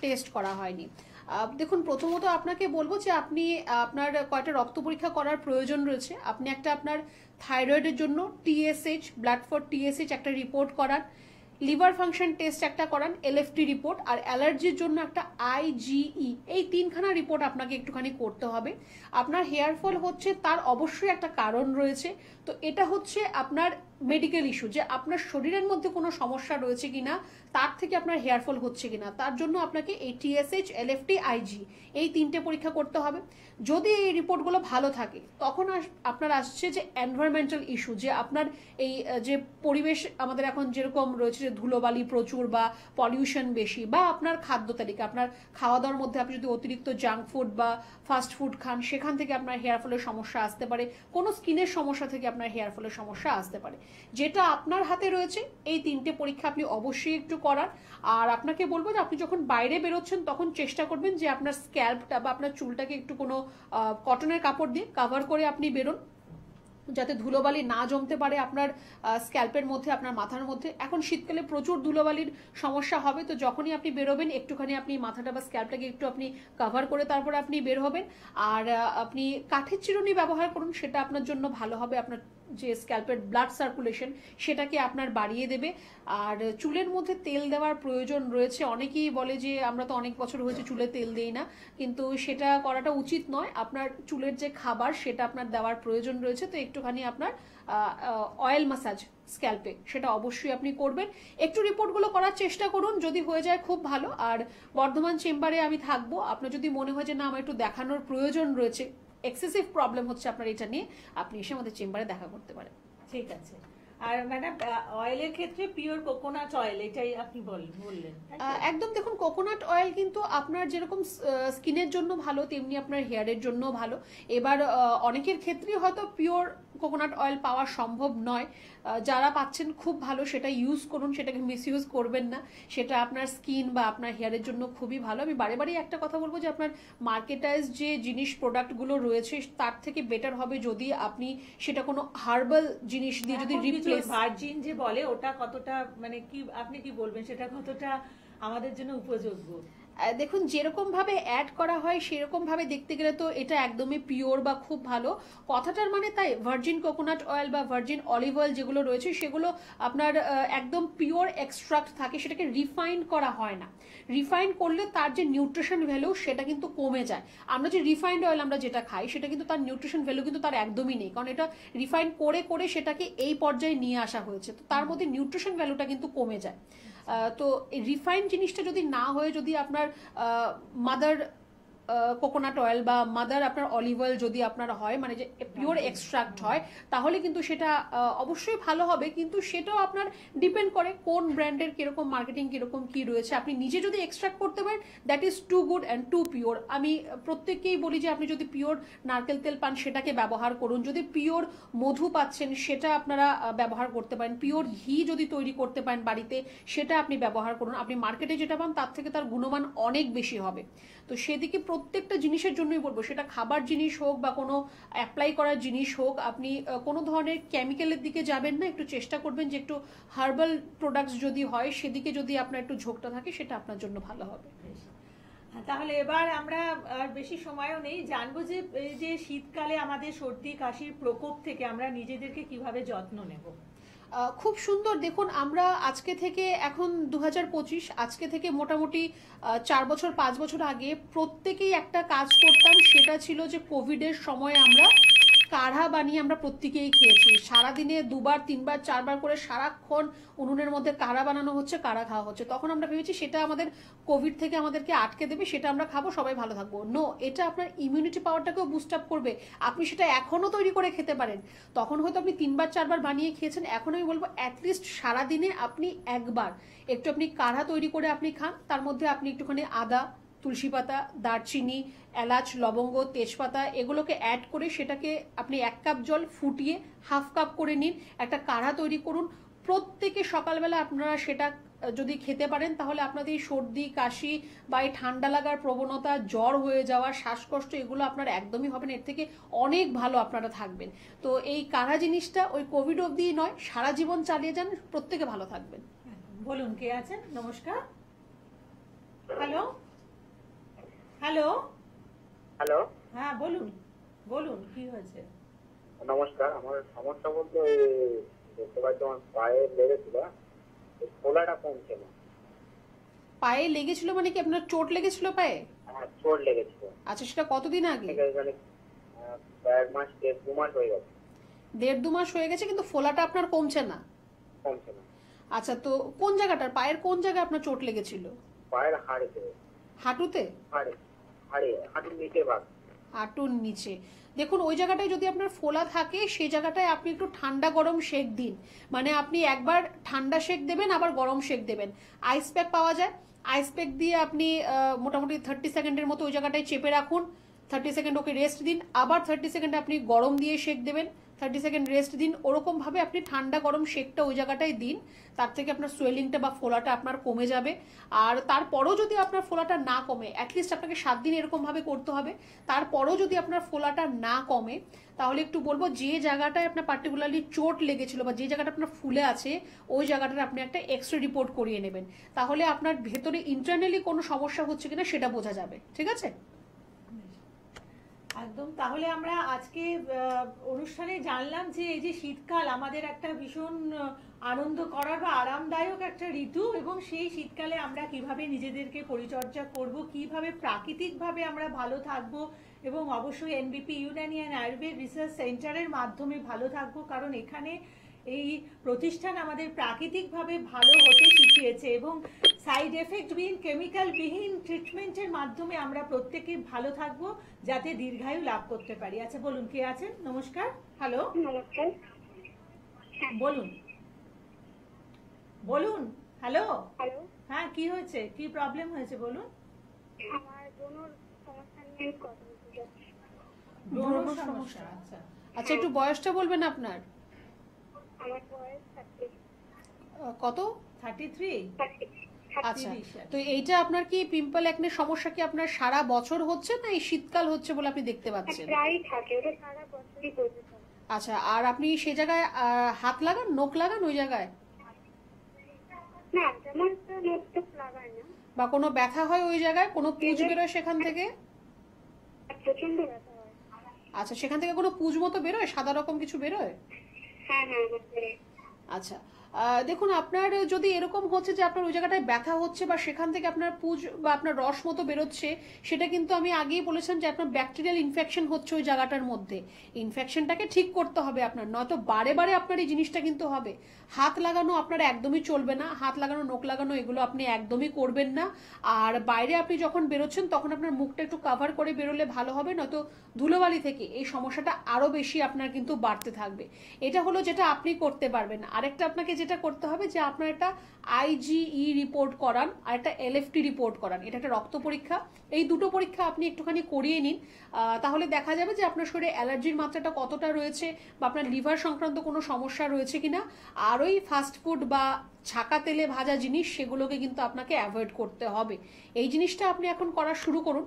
টেস্ট করা হয়নি। দেখুন, প্রথমত আপনাকে বলবো যে আপনি আপনার কয়টা রক্ত পরীক্ষা করার প্রয়োজন রয়েছে। আপনি একটা আপনার থাইরয়েডের জন্য TSH, ব্লাড ফর TSH একটা রিপোর্ট করান, লিভার ফাংশন টেস্ট একটা করান, LFT রিপোর্ট, আর অ্যালার্জির জন্য একটা IgE। এই 3খানা রিপোর্ট আপনাকে একটুখানি করতে হবে। আপনার হেয়ার ফল হচ্ছে, তার অবশ্যই একটা কারণ রয়েছে। তো এটা হচ্ছে আপনার মেডিকেল ইস্যু, যে আপনার শরীরের মধ্যে কোনো সমস্যা রয়েছে কিনা, তার থেকে আপনার হেয়ার ফল হচ্ছে কিনা, তার জন্য আপনাকে এই TSH, LFT, IG এই 3টে পরীক্ষা করতে হবে। যদি এই রিপোর্টগুলো ভালো থাকে, তখন আপনার আসছে যে এনভায়রনমেন্টাল ইস্যু, যে আপনার এই যে পরিবেশ আমাদের এখন যেরকম রয়েছে, যে ধুলোবালি প্রচুর বা পলিউশন বেশি, বা আপনার খাদ্য তালিকা, আপনার খাওয়া দাওয়ার মধ্যে আপনি যদি অতিরিক্ত জাঙ্ক ফুড বা ফাস্ট ফুড খান, সেখান থেকে আপনার হেয়ার ফলের সমস্যা আসতে পারে। কোনো স্কিনের সমস্যা থেকে আপনার হেয়ার ফলের সমস্যা আসতে পারে। যেটা আপনার হাতে রয়েছে, এই 3টে পরীক্ষা আপনি অবশ্যই একটু করান। আর আপনাকে বলবো যে আপনি যখন বাইরে বেরোচ্ছেন, তখন চেষ্টা করবেন যে আপনার স্ক্যাল্পটা বা আপনার চুলটাকে একটু কোনো কটনের কাপড় দিয়ে কভার করে আপনি বেরোন, যাতে ধুলোবালি না জমতে পারে আপনার স্ক্যাল্পের মধ্যে, আপনার মাথার মধ্যে। এখন শীতকালে প্রচুর ধুলোবালির সমস্যা হবে, তো যখনই আপনি বেরোবেন, একটুখানি আপনি মাথাটা বা স্ক্যাল্পটাকে একটু আপনি কভার করে তারপর আপনি বের হবেন। আর আপনি কাঠের চিরুনি ব্যবহার করুন, সেটা আপনার জন্য ভালো হবে। আপনার যে স্ক্যাল্পের ব্লাড সার্কুলেশন, সেটাকে আপনার বাড়িয়ে দেবে। আর চুলের মধ্যে তেল দেওয়ার প্রয়োজন রয়েছে। অনেকেই বলে যে আমরা তো অনেক বছর হয়েছে চুলে তেল দেই না, কিন্তু সেটা করাটা উচিত নয়। আপনার চুলের যে খাবার, সেটা আপনার দেওয়ার প্রয়োজন রয়েছে। তো একটুখানি আপনার অয়েল ম্যাসাজ স্ক্যাল্পে, সেটা অবশ্যই আপনি করবেন। একটু রিপোর্টগুলো করার চেষ্টা করুন, যদি হয়ে যায় খুব ভালো। আর বর্ধমান চেম্বারে আমি থাকবো। আপনার যদি মনে হয় যে না, আমার একটু দেখানোর প্রয়োজন রয়েছে, এক্সেসিভ প্রবলেম হচ্ছে আপনার এটা নিয়ে, আপনি এসে আমাদের চেম্বারে দেখা করতে পারেন। ঠিক আছে। আর ম্যাডাম, অয়েলের ক্ষেত্রে পিওর কোকোনাট অয়েল, এটাই আপনি বললেন একদম। দেখুন, কোকোনাট অয়েল কিন্তু আপনার যেরকম স্কিনের জন্য ভালো, তেমনি আপনার হেয়ারের জন্য ভালো। এবার অনেকের ক্ষেত্রে হয়তো পিওর কোকোনাট অয়েল পাওয়া সম্ভব নয়। যারা পাচ্ছেন খুব ভালো, সেটা ইউজ করুন, সেটাকে মিসইউজ করবেন না। সেটা আপনার স্কিন বা আপনার হেয়ারের জন্য খুবই ভালো। আমি বারে বারে একটা কথা বলবো যে আপনার মার্কেটাইজ যে জিনিস প্রোডাক্টগুলো রয়েছে, তার থেকে বেটার হবে যদি আপনি সেটা কোনো হার্বাল জিনিস দিয়ে যদি রিপ্লেস। ভার্জিন যে বলে, ওটা কতটা, মানে কি আপনি কি বলবেন, সেটা কতটা আমাদের জন্য উপযোগ্য? দেখুন, যেরকম ভাবে অ্যাড করা হয় সেরকম ভাবে দেখতে গেলে তো এটা একদমই পিওর বা খুব ভালো কথাটার মানে তাই। ভার্জিন কোকোনাট অয়েল বা ভার্জিন অলিভ অয়েল যেগুলো রয়েছে, সেগুলো আপনার একদম পিওর এক্সট্রাক্ট থাকে, সেটাকে রিফাইন্ড করা হয় না। রিফাইন্ড করলে তার যে নিউট্রিশন ভ্যালু, সেটা কিন্তু কমে যায়। আমরা যে রিফাইন্ড অয়েল আমরা যেটা খাই, সেটা কিন্তু তার নিউট্রিশন ভ্যালু কিন্তু তার একদমই নেই, কারণ এটা রিফাইন্ড করে করে সেটাকে এই পর্যায়ে নিয়ে আসা হয়েছে। তো তার মধ্যে নিউট্রিশন ভ্যালুটা কিন্তু কমে যায়। তো রিফাইন্ড জিনিসটা যদি না হয়ে, যদি আপনার মাদার কোকোনাট অয়েল বা মাদার আপনার অলিভ অয়েল যদি আপনার হয়, মানে যে পিওর এক্সট্রাক্ট হয়, তাহলে কিন্তু সেটা অবশ্যই ভালো হবে। কিন্তু সেটাও আপনার ডিপেন্ড করে কোন ব্র্যান্ডের কিরকম মার্কেটিং কিরকম কি রয়েছে। আপনি নিজে যদি এক্সট্রাক্ট করতে পারেন, that is too good and too pure. আমি প্রত্যেককেই বলি যে আপনি যদি পিওর নারকেল তেল পান সেটাকে ব্যবহার করুন, যদি পিওর মধু পাচ্ছেন সেটা আপনারা ব্যবহার করতে পারেন, পিওর ঘি যদি তৈরি করতে পারেন বাড়িতে সেটা আপনি ব্যবহার করুন। আপনি মার্কেটে যেটা পান তার থেকে তার গুণমান অনেক বেশি হবে। তো সেদিকে প্রত্যেকটা জিনিসের জন্যই বলবো, সেটা খাবার জিনিস হোক বা কোনো অ্যাপ্লাই করার জিনিস হোক, আপনি কোনো ধরনের কেমিক্যালের দিকে যাবেন না। একটু চেষ্টা করবেন যে একটু হার্বাল প্রোডাক্টস যদি হয় সেদিকে যদি আপনার একটু ঝোঁকটা থাকে, সেটা আপনার জন্য ভালো হবে। তাহলে এবার আমরা আর বেশি সময়ও নেই, জানবো যে এই যে শীতকালে আমাদের সর্দি কাশির প্রকোপ থেকে আমরা নিজেদেরকে কিভাবে যত্ন নেব। খুব সুন্দর। দেখুন, আমরা আজকে থেকে এখন 2025, আজকে থেকে মোটামুটি 4 বছর 5 বছর আগে প্রত্যেকেই একটা কাজ করতাম, সেটা ছিল যে কোভিডের সময় আমরা কাঢ়া বানিয়ে আমরা প্রত্যেকেই খেয়েছি। সারাদিনে 2 বার 3 বার 4 বার করে সারাক্ষণ উনুনের মধ্যে কাঢ়া বানানো হচ্ছে, কাঢ়া খাওয়া হচ্ছে। তখন আমরা ভেবেছি সেটা আমাদের কোভিড থেকে আমাদেরকে আটকে দেবে, সেটা আমরা খাবো, সবাই ভালো থাকবো। নো, এটা আপনার ইমিউনিটি পাওয়ারটাকেও বুস্ট আপ করবে। আপনি সেটা এখনো তৈরি করে খেতে পারেন। তখন হয়তো আপনি 3 বার 4 বার বানিয়ে খেয়েছেন, এখন আমি বলবো অ্যাটলিস্ট সারাদিনে আপনি একবার একটু আপনি কাঢ়া তৈরি করে আপনি খান। তার মধ্যে আপনি একটুখানি আদা, তুলসী পাতা, দারচিনি, এলাচ, লবঙ্গ, তেজপাতা এগুলোকে অ্যাড করে সেটাকে আপনি 1 কাপ জল ফুটিয়ে হাফ কাপ করে নিন, একটা কাঢ়া তৈরি করুন। প্রত্যেকে সকালবেলা আপনারা সেটা যদি খেতে পারেন, তাহলে আপনাদের এই সর্দি কাশি বা এই ঠান্ডা লাগার প্রবণতা, জ্বর হয়ে যাওয়া, শ্বাসকষ্ট, এগুলো আপনার একদমই হবে না। এর থেকে অনেক ভালো আপনারা থাকবেন। তো এই কাঢ়া জিনিসটা ওই কোভিড অবধি নয়, সারা জীবন চালিয়ে যান, প্রত্যেকে ভালো থাকবেন। বলুন, কে আছেন? নমস্কার। হ্যালো হ্যালো হ্যালো, হ্যাঁ বলুন, বলুন কি হয়েছে? নমস্কার। আমার সমস্যা বলতে দেখতে পাচ্ছি আমার পায়ে লেগেছিল, ফোলাটা কমছে না। পায়ে লেগেছিল মানে কি আপনার চোট লেগেছিল পায়ে? হ্যাঁ, চোট লেগেছিল। আচ্ছা, সেটা কতদিন আগে? প্রায় মাস 1.5-2 মাস হয়ে গেছে। 1.5-2 মাস হয়ে গেছে, কিন্তু ফোলাটা আপনার কমছে না? কমছে না। আচ্ছা, তো কোন জায়গাটার, পায়ের কোন জায়গায় আপনার চোট লেগেছিল? পায়ের হাড়েতে। হাঁটুতে? হাঁটুর নিচে ভাগ। হাঁটুর নিচে। দেখুন, ওই জায়গাটায় যদি আপনার ফোলা থাকে সেই জায়গাটায় আপনি একটু ঠান্ডা গরম শেক দিন। মানে আপনি একবার ঠান্ডা শেক দেবেন, আবার গরম শেক দেবেন। আইস প্যাক পাওয়া যায়, আইস প্যাক দিয়ে আপনি মোটামুটি 30 সেকেন্ডের মতো ওই জায়গাটায় চেপে রাখুন, 30 সেকেন্ড ওকে রেস্ট দিন, আবার 30 সেকেন্ড আপনি গরম দিয়ে শেক দেবেন, 30 সেকেন্ড রেস্ট দিন। ওরকমভাবে আপনি ঠান্ডা গরম শেকটা ওই জায়গাটায় দিন, তার থেকে আপনার সোয়েলিংটা বা ফোলাটা আপনার কমে যাবে। আর তারপরও যদি আপনার ফোলাটা না কমে, অ্যাটলিস্ট আপনাকে 7 দিন এরকমভাবে করতে হবে। তারপরও যদি আপনার ফোলাটা না কমে, তাহলে একটু বলবো যে জায়গাটায় আপনার পার্টিকুলারলি চোট লেগেছিল বা যে জায়গাটা আপনার ফুলে আছে, ওই জায়গাটার আপনি একটা এক্সরে রিপোর্ট করিয়ে নেবেন। তাহলে আপনার ভেতরে ইন্টারনালি কোনো সমস্যা হচ্ছে কিনা সেটা বোঝা যাবে। ঠিক আছে? একদম। তাহলে আমরা আজকে অনুষ্ঠানে জানলাম যে এই যে শীতকাল আমাদের একটা ভীষণ আনন্দ করার বা আরামদায়ক একটা ঋতু, এবং সেই শীতকালে আমরা কিভাবে নিজেদেরকে পরিচর্যা করব, কিভাবে প্রাকৃতিকভাবে আমরা ভালো থাকব, এবং অবশ্যই এনবিপি ইউনানি অ্যান্ড আয়ুর্বেদ রিসার্চ সেন্টারের মাধ্যমে ভালো থাকব, কারণ এখানে এই প্রতিষ্ঠান আমাদের প্রাকৃতিকভাবে ভালো হতে শিখিয়েছে, এবং সাইড এফেক্ট বিহীন, কেমিক্যাল বিহীন ট্রিটমেন্টের মাধ্যমে আমরা প্রত্যেকে ভালো থাকব, যাতে দীর্ঘায়ু লাভ করতে পারি। আচ্ছা, বলুন, কে আছেন? নমস্কার। হ্যালো, নমস্কার। বলুন বলুন। হ্যালো হ্যালো, হ্যাঁ, কি হয়েছে, কি প্রবলেম হয়েছে বলুন। আমার বোনের সমস্যা নিয়ে কথা বলতে চাচ্ছি। ব্রণ সমস্যা? আচ্ছা আচ্ছা, একটু বয়সটা বলবেন আপনার? আমার বয়স 30। কত? 33? আচ্ছা, তো এইটা আপনার কি পিম্পল একনে সমস্যা কি আপনার সারা বছর হচ্ছে না এই শীতকাল হচ্ছে বলে আপনি দেখতে পাচ্ছেন? প্রায় থাকে, ওটা সারা বছরই হতে থাকে। আচ্ছা, আর আপনি সেই জায়গায় হাত লাগান, নখ লাগান ওই জায়গায়? না, তেমন তো নখ লাগায় না। বা কোনো ব্যথা হয় ওই জায়গায়, কোনো পুঁজ বেরোয় সেখান থেকে? প্রচন্ড ব্যথা হয়। আচ্ছা, সেখান থেকে কোনো পুঁজ মতো বেরোয়, সাদা রকম কিছু বেরোয়? হ্যাঁ হ্যাঁ, আচ্ছা, দেখুন আপনার যদি এরকম হচ্ছে যে আপনার ওই জায়গাটায় ব্যথা হচ্ছে বা সেখান থেকে আপনার পুজ বা আপনার রস মতো বেরোচ্ছে, সেটা কিন্তু আমি আগেই বলেছিলাম যে আপনার ব্যাকটেরিয়াল ইনফেকশন হচ্ছে ওই জায়গাটার মধ্যে। ইনফেকশনটাকে ঠিক করতে হবে আপনার, নয়তো বারে বারে আপনার এই জিনিসটা কিন্তু হবে। হাত লাগানো আপনার একদমই চলবে না, হাত লাগানো নখ লাগানো এগুলো আপনি একদমই করবেন না। আর বাইরে আপনি যখন বেরোচ্ছেন তখন আপনার মুখটা একটু কাভার করে বেরোলে ভালো হবে, নয়তো ধুলোবালি থেকে এই সমস্যাটা আরো বেশি আপনার কিন্তু বাড়তে থাকবে। এটা হলো যেটা আপনি করতে পারবেন। আরেকটা আপনাকে যেটা করতে হবে যে আপনার একটা IgE রিপোর্ট করান আর একটা LFT রিপোর্ট করান, এটা একটা রক্ত পরীক্ষা। এই দুটো পরীক্ষা আপনি একটুখানি করিয়ে নিন, তাহলে দেখা যাবে যে আপনার শরীরে অ্যালার্জির মাত্রাটা কতটা রয়েছে বা আপনার লিভার সংক্রান্ত কোনো সমস্যা রয়েছে কিনা। আর ওই ফাস্টফুড বা ছাকা তেলে ভাজা জিনিস সেগুলোকে কিন্তু আপনাকে অ্যাভয়েড করতে হবে। এই জিনিসটা আপনি এখন করা শুরু করুন।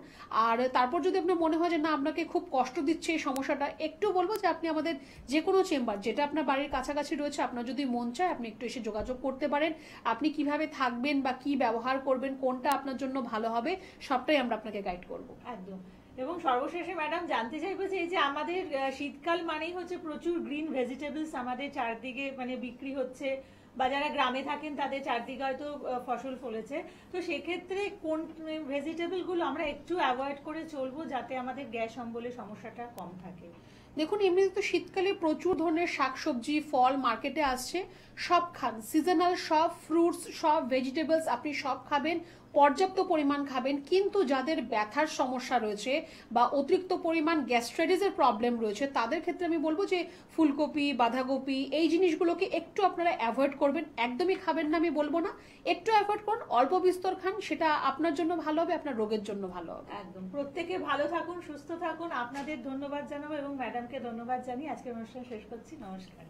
আর তারপর যদি আপনার মনে হয় যে না আপনাকে খুব কষ্ট দিচ্ছে এই সমস্যাটা, একটু বলবো যে আপনি আমাদের যে কোনো চেম্বার যেটা আপনার বাড়ির কাছাকাছি রয়েছে, আপনার যদি মন চায় আপনি একটু এসে যোগাযোগ করতে পারেন। আপনি কিভাবে থাকবেন বা কি ব্যবহার করবেন, কোনটা আপনার জন্য ভালো হবে, সবটাই আমরা আপনাকে গাইড করবো। একদম। এবং সর্বশেষে ম্যাডাম জানতে চাইবো যে এই যে আমাদের শীতকাল মানেই হচ্ছে প্রচুর গ্রিন ভেজিটেবলস আমাদের চারদিকে মানে বিক্রি হচ্ছে, বা যারা গ্রামে থাকেন তাদের চারদিকে হয়তো ফসল ফলেছে, তো সেক্ষেত্রে কোন ভেজিটেবল গুলো আমরা একটু অ্যাভয়েড করে চলবো যাতে আমাদের গ্যাস অম্বলের সমস্যাটা কম থাকে? দেখুন এমনিতে তো শীতকালে প্রচুর ধরনের শাকসবজি ফল মার্কেটে আসছে, সব খান। সিজনাল সব ফ্রুটস সব ভেজিটেবলস আপনি সব খাবেন, পর্যাপ্ত পরিমাণ খাবেন। কিন্তু যাদের ব্যথার সমস্যা রয়েছে বা অতিরিক্ত পরিমাণ গ্যাস্ট্রাইটিসের প্রবলেম রয়েছে তাদের ক্ষেত্রে আমি বলবো যে ফুলকপি বাঁধাকপি এই জিনিসগুলোকে একটু আপনারা অ্যাভয়েড করবেন। একদমই খাবেন না আমি বলবো না, একটু অ্যাভয়েড করুন, অল্প বিস্তর খান, সেটা আপনার জন্য ভালো হবে, আপনার রোগের জন্য ভালো হবে। একদম। প্রত্যেকে ভালো থাকুন, সুস্থ থাকুন। আপনাদের ধন্যবাদ জানাবো এবং ম্যাডামকে ধন্যবাদ জানিয়ে আজকের অনুষ্ঠান শেষ করছি। নমস্কার।